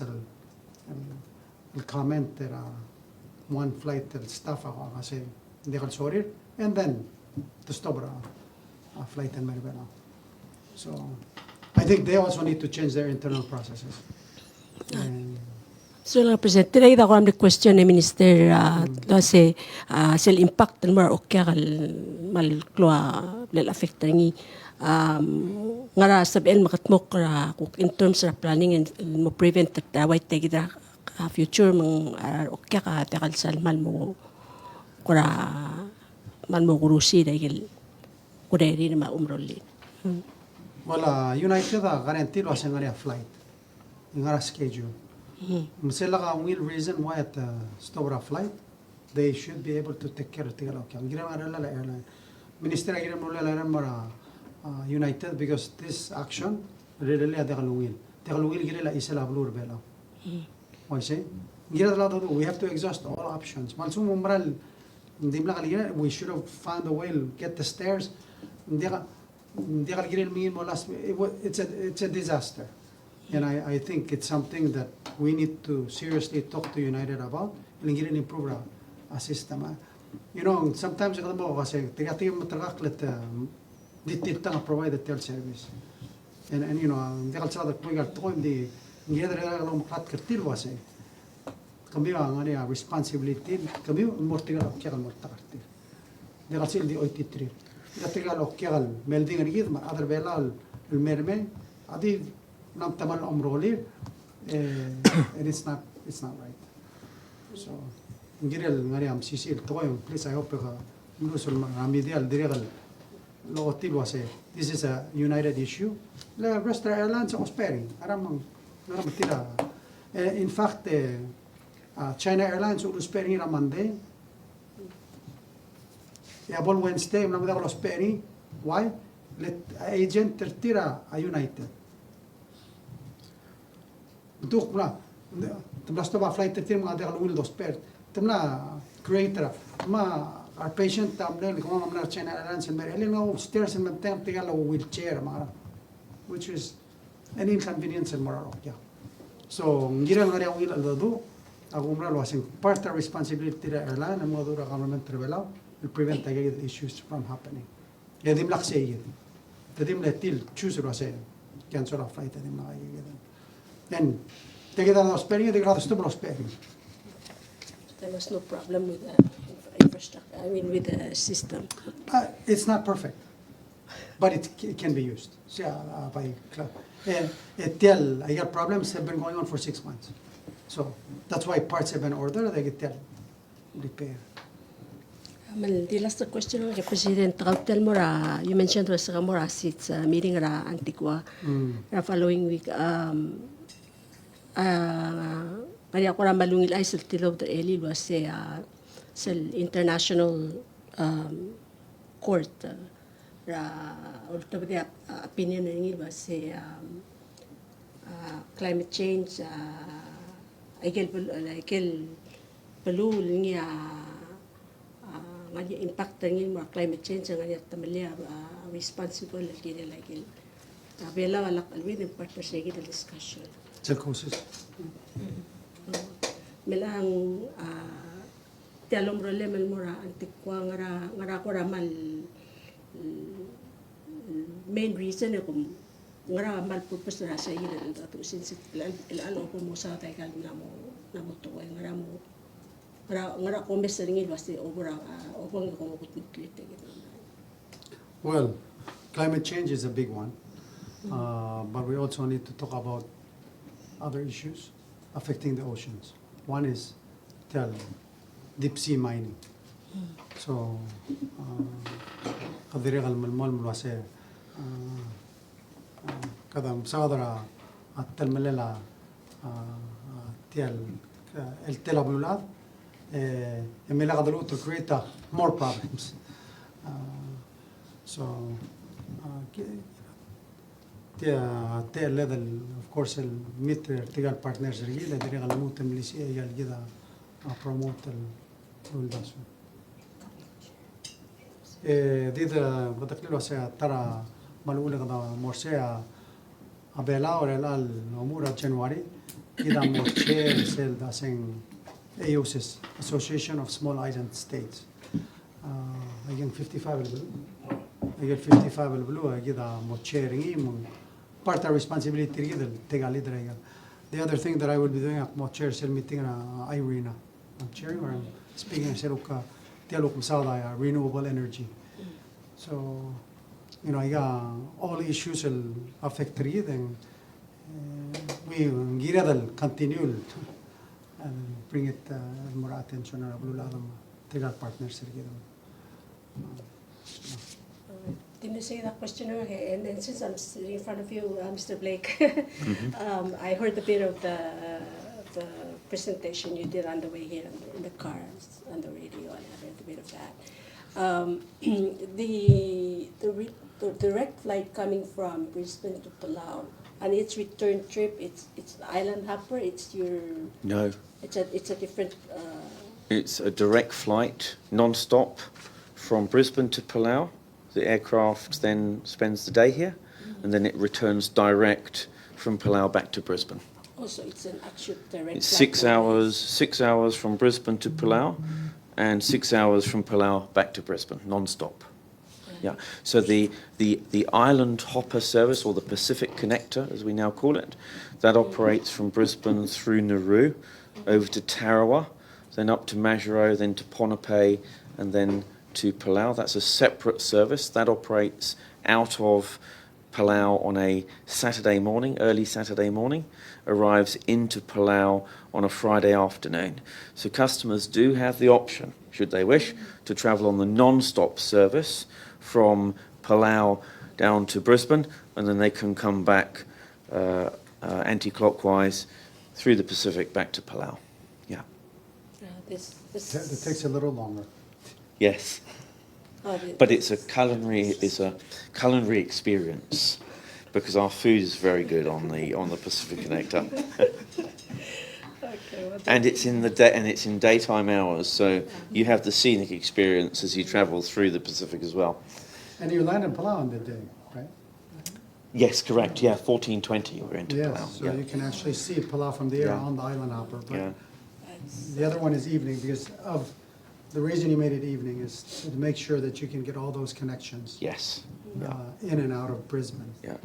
comment that one flight staff kasi hindi kal sorry and then to stop a flight in Maribela so I think they also need to change their internal processes. So lang President, tinay ako ang question ni Minister kasi sel impact ng mga okya kal malklwa lel affect ni ngara sabihin makatmok ra in terms of planning and mo prevent that white take it future mang okya ka takal salmal mo kura man mo kurusi dahil kureri na maumrolin. Well, United guarantee was a flight, a schedule. Sila ka ang real reason why at stop a flight, they should be able to take care of the airline. Minister agiram mara United because this action really ada kalungil. Kalungil girela isela blur bela. Why say? We have to exhaust all options. Malsum umbral we should have found a way to get the stairs. It's a disaster. And I think it's something that we need to seriously talk to United about and improve our system. You know, sometimes kasi tigatingin mo tagaklit dititang provide the service. And you know, hindi kalsada kumigal to hindi rin lang maklat kertil wase. Kami ang responsibility kami mortigal kaya mortakartil. Hindi kalsil di OT3. Tigatingal okyagal melding rigid ma other belal el merme adi nam tamal umroli and it's not right. So ngirel ngari am sisil to please I hope ka nusul ramedial diregal lotil wase this is a united issue la rest airlines are sparing aramang tira in fact China Airlines will sparing ramande Yabol Wednesday nam da los sparing why let agent tira a United duk na tablas to ba flight tira mga da will dos per tamna creator ma our patient tamle ko ma China Airlines and Mary no stairs and tem tiga lo wheelchair ma which is an inconvenience in moral yeah so ngira ngari ang ila do agumra lo asin part of responsibility the airline and mo dura government revela will prevent the issues from happening yadim laksay tadim letil choose ro say cancel a flight tadim na then take it out of sparing the grado stop sparing. There was no problem with the infrastructure, I mean with the system. It's not perfect, but it can be used. By I got problems have been going on for 6 months. So that's why parts have been ordered, they get repair. The last question, President, you mentioned was more seats meeting ra Antigua following week. Kaya ako ra malungil ay sa tilaw der eli was sa international court ra ultimate opinion ni was climate change igel Palau niya ngaya impact ng climate change ngaya tamalya responsible kini like bela wala alwin in part sa discussion. Causes. Melang tialom problema mura antikwa ngara ko ramal main reason ko ngara mal purpose ra sa ila to since ilalo ko mo sa tay kal namo to ngara ko mes ringil wasti obra obang ko mo kutklit. Well, climate change is a big one, but we also need to talk about other issues affecting the oceans. One is deep sea mining. So, kadirigal malmol mulwase kadam sadra atal malela el telabulad emela kadru to create more problems. So, the level of course el meet vertical partners regila dirigal mutem lisi yal gida promote el daso dida bataklo sa tara malula kada morsea abela or el al nomura January gida morche sel dasen AOSIS Association of Small Island States again 55 el blue gida morche ringi part of responsibility gida tegali drega The other thing that I would be doing, ako mo chair sila meeting na Irene, I'm chairing or I'm speaking sila ka dialog sa renewable energy. So, you know, all issues will affect rin, and we gira dal continue and bring it more attention na bululadam tigal partners sila kita. Didn't you say that question okay? And then since I'm sitting in front of you, Mr. Blake, I heard a bit of the presentation you did on the way here in the car, on the radio, and I heard a bit of that. The direct flight coming from Brisbane to Palau, and its return trip, it's island hopper. It's your No, it's a different. it's a direct flight, non-stop, from Brisbane to Palau. The aircraft then spends the day here, and then it returns direct from Palau back to Brisbane. Also, it's an actual direct. It's flight 6 hours from Brisbane to Palau, and 6 hours from Palau back to Brisbane, non-stop. Yeah. So the island hopper service, or the Pacific Connector, as we now call it, that operates from Brisbane through Nauru, over to Tarawa, then up to Majuro, then to Ponape, and then to Palau. That's a separate service that operates out of Palau on a Saturday morning, early Saturday morning, arrives into Palau on a Friday afternoon. So customers do have the option, should they wish, to travel on the non-stop service from Palau down to Brisbane, and then they can come back anti-clockwise through the Pacific back to Palau. Yeah. This It takes a little longer. Yes. But it's a culinary experience, because our food is very good on the Pacific Connector. Okay, well, And it's in daytime hours, so you have the scenic experience as you travel through the Pacific as well. And you land in Palau on that day, right? Yes, correct. Yeah, 14:20 we're into Palau. Yes, so Yeah. you can actually see Palau from the air Yeah. on the island hopper. But Yeah. the other one is evening, because of the reason you made it evening is to make sure that you can get all those connections Yes. Yeah. in and out of Brisbane. Yeah.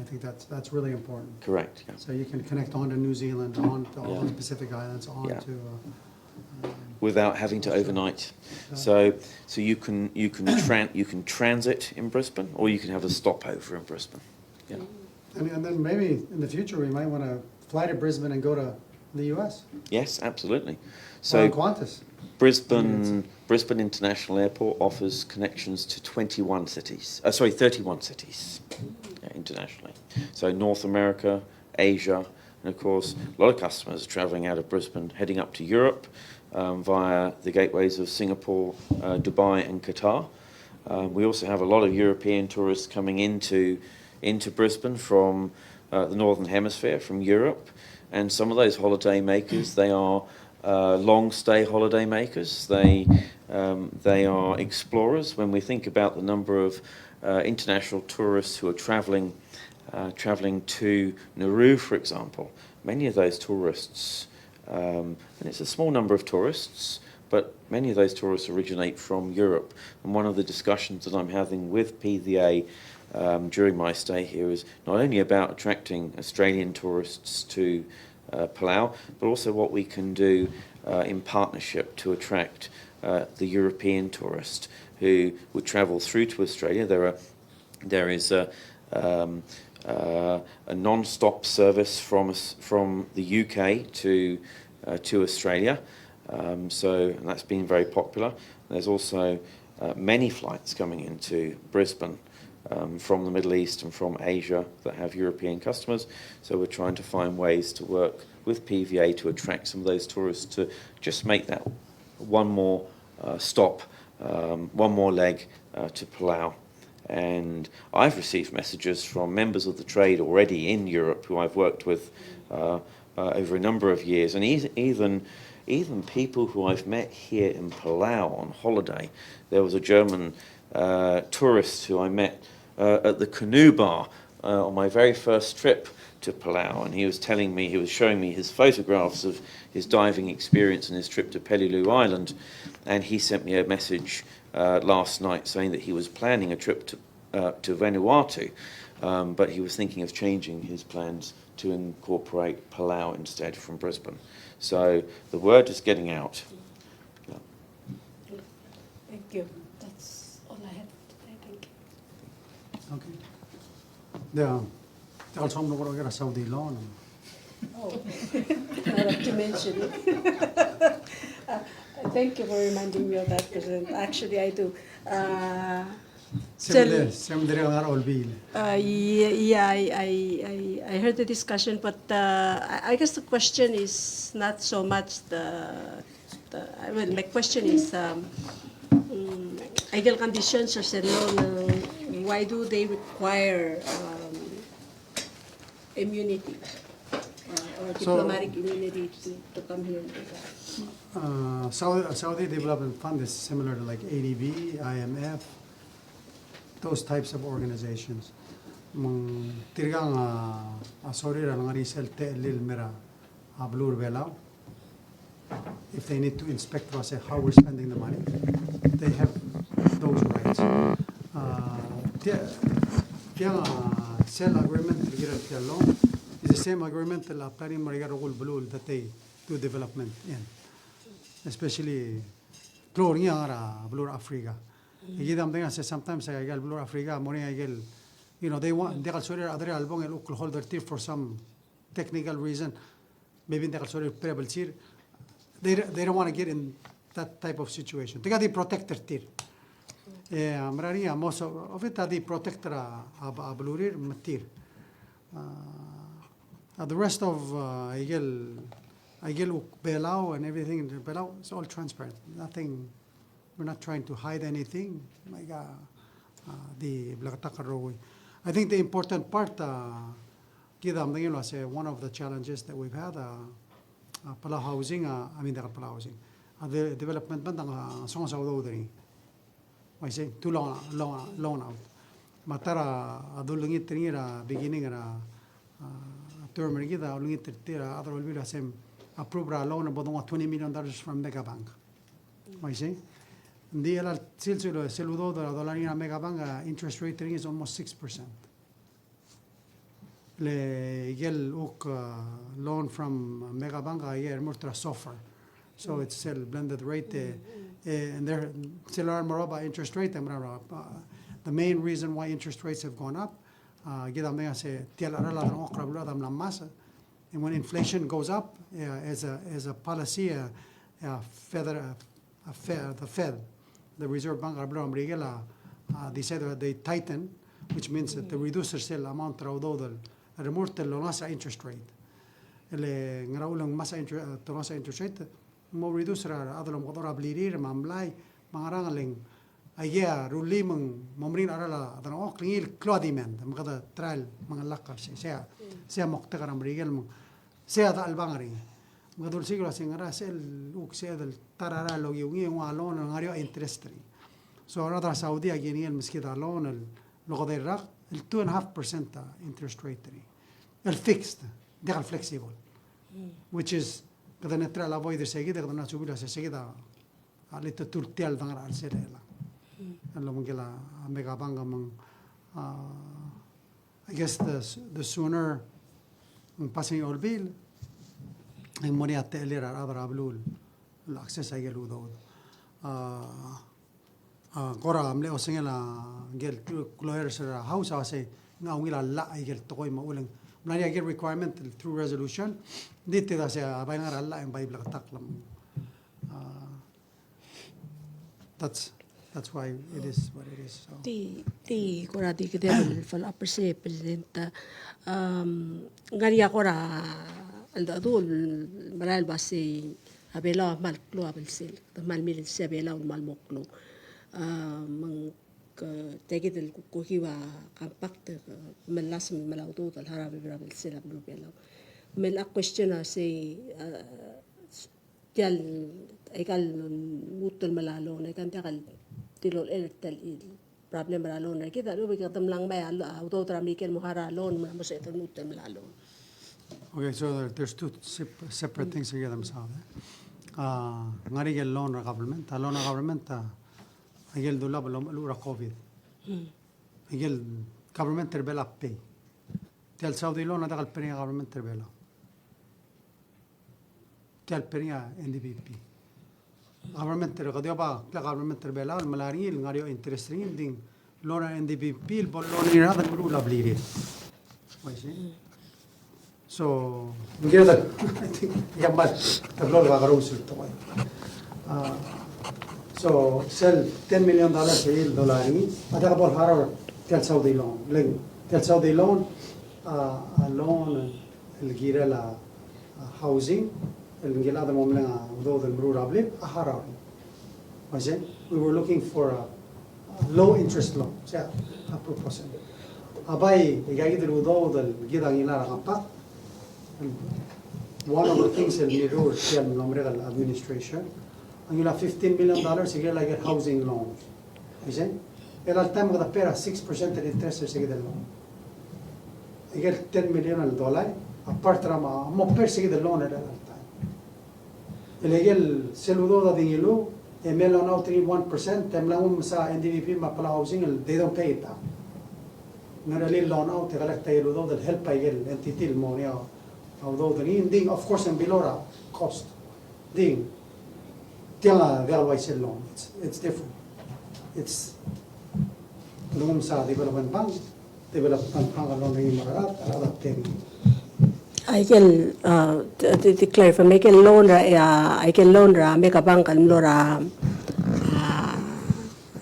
I think that's really important. Correct. Yeah. So you can connect on to New Zealand, on to all Yeah. those Pacific Islands, on Yeah. to Without having to overnight. So you can transit in Brisbane, or you can have a stopover in Brisbane. Yeah. and then maybe in the future we might want to fly to Brisbane and go to the U.S. Yes, absolutely. So So Qantas. Brisbane International Airport offers connections to 31 cities. 31 cities internationally. So North America, Asia, and of course a lot of customers are travelling out of Brisbane, heading up to Europe via the gateways of Singapore, Dubai, and Qatar. We also have a lot of European tourists coming into Brisbane from the Northern Hemisphere, from Europe, and some of those holiday makers, they are long stay holiday makers. They are explorers. When we think about the number of international tourists who are travelling to Nauru, for example, many of those tourists, and it's a small number of tourists, but many of those tourists originate from Europe. And one of the discussions that I'm having with PVA during my stay here is not only about attracting Australian tourists to Palau, but also what we can do in partnership to attract the European tourist who would travel through to Australia. There is a non-stop service from the UK to Australia, so and that's been very popular. There's also many flights coming into Brisbane from the Middle East and from Asia that have European customers. So we're trying to find ways to work with PVA to attract some of those tourists to just make that one more stop, one more leg to Palau. And I've received messages from members of the trade already in Europe who I've worked with over a number of years, and even people who I've met here in Palau on holiday. There was a German tourist who I met at the canoe bar on my very first trip to Palau, and he was showing me his photographs of his diving experience and his trip to Peleliu Island, and he sent me a message last night saying that he was planning a trip to Vanuatu, but he was thinking of changing his plans to incorporate Palau instead from Brisbane. So the word is getting out. Yeah. Thank you. That's all I have today. Thank you. Okay. Yeah. Also, I'm going to get a Saudi law. Oh, now that you mention it. Thank you for reminding me of that, President. Actually, I do. Similar all bill. Yeah, I heard the discussion, but I guess the question is not so much well, my question is, ideal conditions or why do they require immunity or diplomatic immunity to come here and do that? Saudi Development Fund is similar to like ADB, IMF, those types of organizations. Tirgang sorry ra nga resell te lil mera blur belau. If they need to inspect us how we're spending the money, they have those rights. Sell agreement loan is the same agreement that they do development in, especially Blue Africa. Sometimes I get Blue Africa, they want they also other album and local holder tier for some technical reason. Maybe they also preble tier. They don't want to get in that type of situation. They got the protector tier. Most of it are the protector Blurir Matir. The rest of I get Palau and everything in Palau, it's all transparent. Nothing. We're not trying to hide anything. I think the important part, one of the challenges that we've had, Palau housing, Palau housing, the development songs out I say too long out. Matara adulungit tingira beginning term rigida ulungit tira other will be the same approved a loan about $20 million from Mega Bank. I say. The saludo the dollarina Mega Bank interest rate is almost 6%. Le gel loan from Mega Bank year more softer, so it's still blended rate and there still are more interest rate. The main reason why interest rates have gone up, and when inflation goes up, as a policy, the Fed. The Reserve Bank they said they tighten, which means that the reducer sell amount remove the lonasa interest rate. Le ngrawlang masa interest rate mo reducer adalom kodora blirir mamlay mangarangaling ayya ruli momrin arala adana oklingil clodiment magada trial mangalaka siya moktegaram rigel siya da albangari Gadol siglo singara sel ukse del tarara lo yungi alone ngario interest rate. So rather Saudi again el miskida alone el logo del rak el 2.5% interest rate. El fixed, they are flexible, which is kada netra la void seguida kada na subila se seguida alito turtial dangar al serela. El lo mungela mega banga mang I guess the sooner passing your bill en moria telera abra blul l'access ay gelu do kora amle osengela gel clear sera house ase ngawila la ay gel tokoy maulang mari get requirement through resolution dite da se abaynar alla en bible taklam that's why it is what it is. So. Ti kora di kede fal appreciate president ngaria kora aldadul maral basi abela mal klo abelsil mal milin se abela mal moklo mang tegid el kukiwa compact melas malaudo tal harabe brabel sel ablu bela mel a question say tial egal mutol malalo na kan takal tilol el tal problem malalo na kita do bigam lang may auto tramikel mohara loan mo sa ito mutol malalo. Okay, so there's two separate things here themselves. Ngari loan government, agel dula lura COVID. Agel government terbela pay. Tial Saudi loan ada kal peringa government terbela. Tial peringa NDPP. Government terbela dia ba la government terbela al malari il ngario interest ring ding loan NDPP il bol loan ni ada guru la bliri. So ngira da I think yamal tablo la garo usul to. So sell $10 million sale dolari ada bol harar Tial Saudi loan. Ling Tial Saudi loan loan الجيرة لا housing الجيرة هذا مملنا وضوء المرور قبله أحرار ماشي we were looking for a low interest loan سيا proposal أباي يجايد الوضوء الجيرة جينا رقمات one of the things اللي نرور في المملكة administration أنجلا $15 million يجي لا get housing loans ماشي إلى التام قد بيرا 6% interest يجي ده loan you get $10 million apart from mo perseguir the loan at that time. Illegal seludo da dingilo, emelo now 1%, temlang sa NDVP ma Palau housing, they don't pay it back. Ngarali loan out, they collect the ludo that help I get entity money although the ding of course and below cost. Ding. Tianga galway loan. It's different. It's lum sa development bank. Development pangalon ng marat ada tem. I can to clarify, I can loan ra make a bank al mlora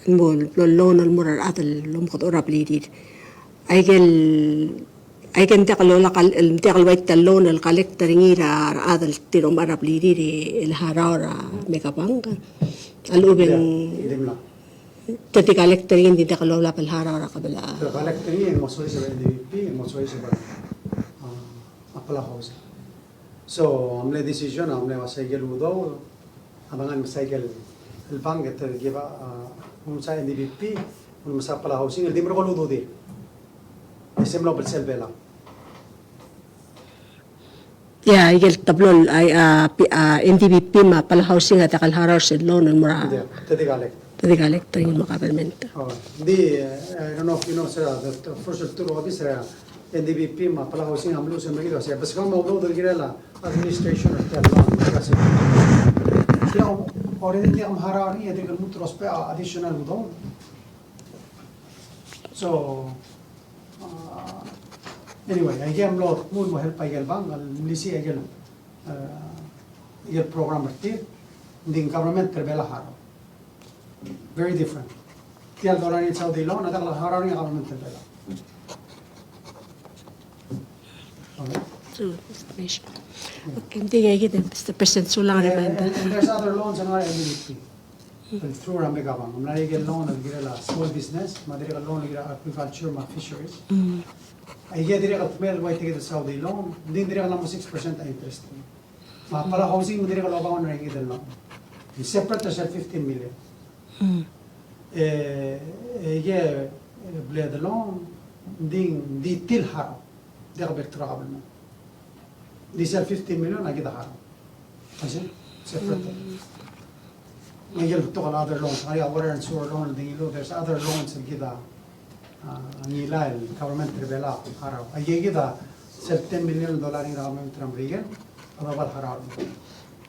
loan al murar atal lum khot ora bleeded. I can take a white loan al collector ngira atal tirom ara bleeded el harara make a bank al uben تدي كالكترين دي دخلوا لا بالهارة قبل كالكترين مسوي سبب NDVP مسوي سبب Palau housing. So हमने decision हमने वसाइल उदो हमारे वसाइल البنك تجيبا مسا NDVP ومسا Palau housing اللي مرقول उदो دي اسم لو بالسل بلا يا يجل تبلون NDVP ما Palau housing هذا الهارة سلون المرا تدي كالكتر تدي كالكترين مقابلمنت دي I don't know if you know sir the first two of this NDVP ma Palau housing हम लोग से मिली तो ऐसे बस कम मौजूद तो गिरे ला administration होता है कैसे क्या और इधर हम हरा नहीं है देखो मुझे रोज पे additional होता so anyway I get हम लोग मुझे help पाएगा bank milli I get program रखती दिन government तेरे हरा very different $10 नहीं Saudi loan अगर हरा नहीं government तेरे information. Okay, hindi kaya kita Mr. President sulang reminder. And there's other loans in our NDVP. Through Ramega Bank, I'm not getting loan of small business, Madrid loan of agriculture, my fisheries. I get direct mail way to get the Saudi loan, then direct number 6% interest. My Palau housing, direct loan and get the loan. The separate is 15 million. Yeah, bled the loan, then the till harm. They are trouble. These are 15 million, I get the harm. I see? Separate. I get to other loans. I have water and sewer loan, there's other loans that get a government rebella. I get a $10 million in government from Regan, about Harar.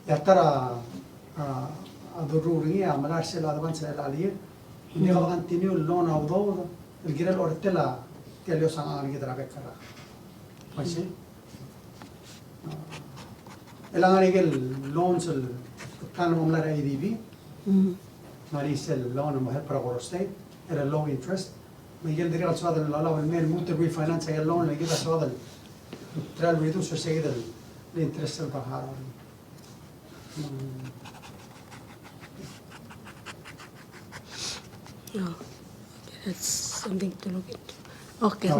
Yatara the ruling, Malaysia, advance Ali, never continue loan although the Girel or Tella tell you some get a becara. I see. Elangarigel loans will plan of IDB. Marisel loan of help our state at a low interest. Miguel de Real Southern allow and mail move to refinance a loan and give us other trial reduce or say the interest of Bahar. Oh, that's something to look into. Okay, No,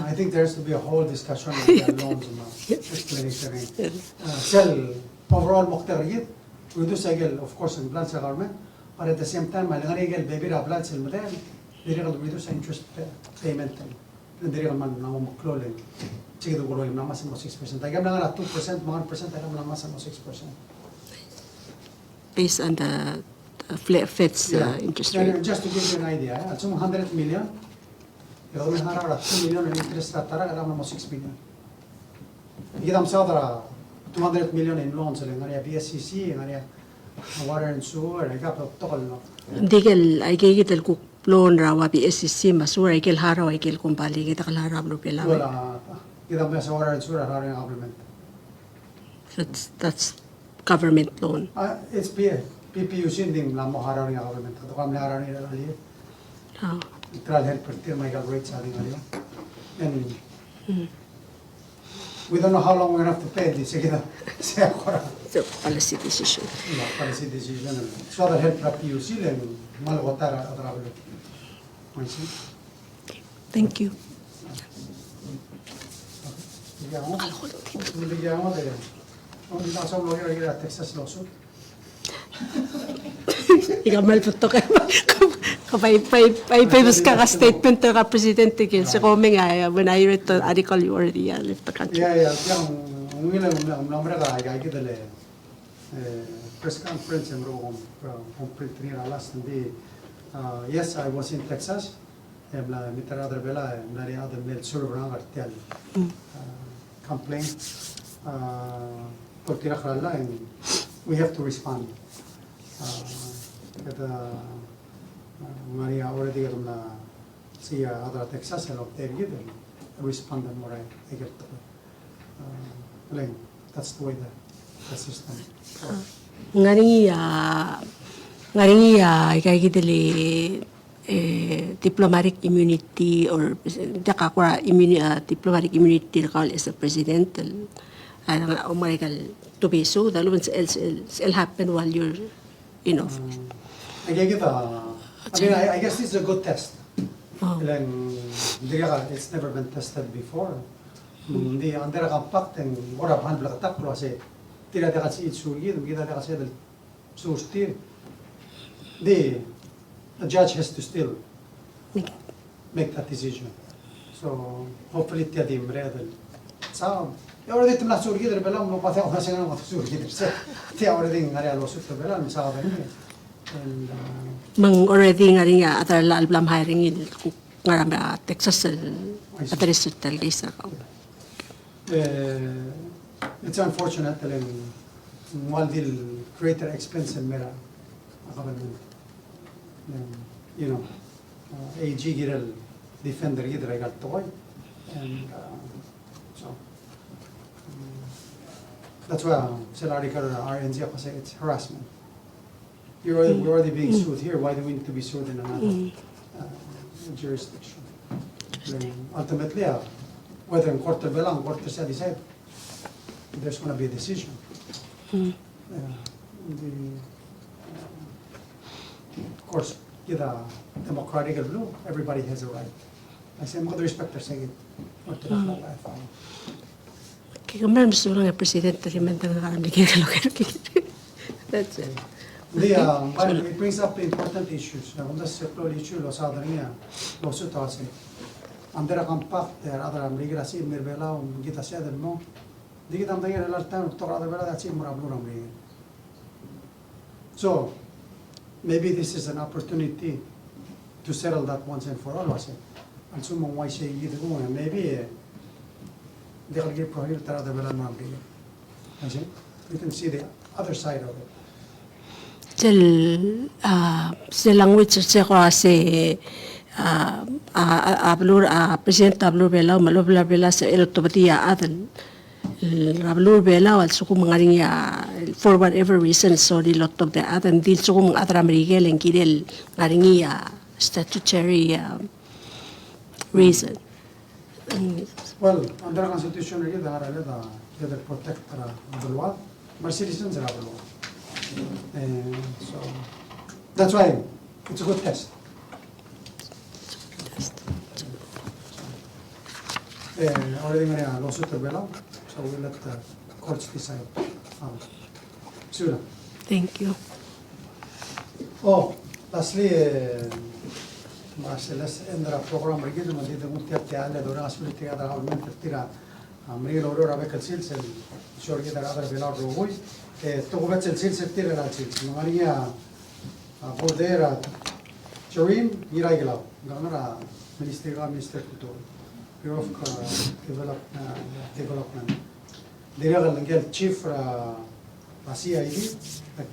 I think there has to be a whole discussion on the loans and explanation. Sell overall Mokhtar reduce again, of course, in plans government, but at the same time, I think baby plans in Madrid, they reduce interest payment. They man now McClellan. Check the growing maximum 6%. I got 2%, 1%, I have maximum 6%. Based on the Fed's interest rate. Just to give you an idea, it's 100 million. Pero kami harap 2 million in interest rate tara alam mo 6 million. Kita sa 200 million in loans lang ngaya BSCC ngaya water and sewer ay kapag tokal no. Digel ay gigital ku loan rawa PSCC masura ay kel haraw ay kel kumpali kita kalharap lo pela. Wala kita sa water and sewer harap yung government. That's government loan. It's PPUC din lamo harap yung government. Ito kami harap nila ali. Oh. Literal help per Michael rates sa ali. And we don't know how long we're going to have to pay this. Sige na. Siya ko ra. So, policy decision. Policy decision. So that help the PUC then malagotar at travel. Thank you. Bigyan mo de. Kung nasa lawyer ira Texas lawsuit. Ikaw malputo ka. Kapay-pay-pay ka statement ka presidente kin sa coming when I read the article you already left the country. Yeah. Yung number ka ay kita le. Press conference en ro on printer last day. Yes, I was in Texas. La mitra other bela na ri other mail server ang artial. Complaint. Por tira khala and we have to respond. Kata Maria already got na siya other Texas and of there given respond and more I get that's the way the system. Ngaringi kay gideli diplomatic immunity or dakakura diplomatic immunity call as a president ang umarikal to be so that will happen while you're in office. I guess this is a good test. It's never been tested before. Hindi andera compact and ora handla kataklo kasi tira da kasi itsurgi kita da kasi del sustir. The judge has to still make that decision. So hopefully tiadim redel. So already tumla surgi del belam no pasa ona senga no surgi del se. Ti already ngari alo sut belam sa ba ni. And Mang already ngari nga atar la alblam hiring il ngara Texas atris tal gisa ka. It's unfortunate that while the greater expense in Mera, AG giral defender giral I got toy, and so that's why Selari RNZ say it's harassment. We're already being sued here. Why do we need to be sued in another jurisdiction? Ultimately, whether in court belang, court siya decide, there's going to be a decision. Of course, kita democratic blue, everybody has a right. I say, mga respect their say it. Kaya meron gusto lang yung presidente rin ng karamigay ka lugar. That's it. It brings up important issues. Kung das sektor issue, lo sa niya, lo sa taas Andera compact there other amrigra si mirbela kita siya del mo di kita amtangir el altan to other bela that's in murablu ramri. So maybe this is an opportunity to settle that once and for all was it. And so mo why say gitu mo maybe they will give prohibit other bela ramri. I see you can see the other side of it. Sa language sa kasi President Ablur Bela malobla bela sa elotobatiya adan Ablur Bela wal suku mangaring ya for whatever reason so di lot of the adan dil suku mang atra Miguel en kidel ngaring ya statutory reason. Well, under the constitution ri da ara da the protect para abalwa but citizens are abalwa. And so that's why it's a good test. Already ngaya lawsuit below, so we'll let the courts decide. Sula. Thank you. Oh, lastly, let's end the program again. We did the multi-active alle dora aspiriti ada almen tira. Amri loro rabe kalsil sel shorgi da ada belar rogoi. To go betel sil tira la sil. Maria bodera Jorim iraigla. Ganara Minister Kuto, Bureau of Development. Dirigal ng Chief CID,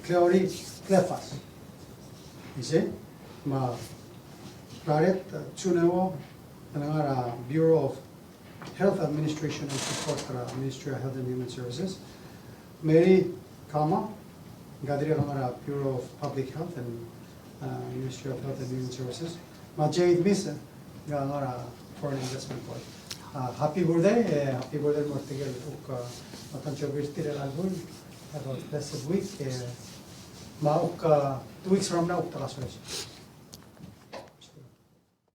Cleary Clefas. Ise, ma Claret Chunewo, ang Bureau of Health Administration and Support Ministry of Health and Human Services. Mary Kama, Gadri ang Bureau of Public Health and Ministry of Health and Human Services. Ma Jade Misa, ang Foreign Investment Board. Happy birthday Mortigel uk matancho birthday album. Have a blessed week. Ma uk 2 weeks from now uk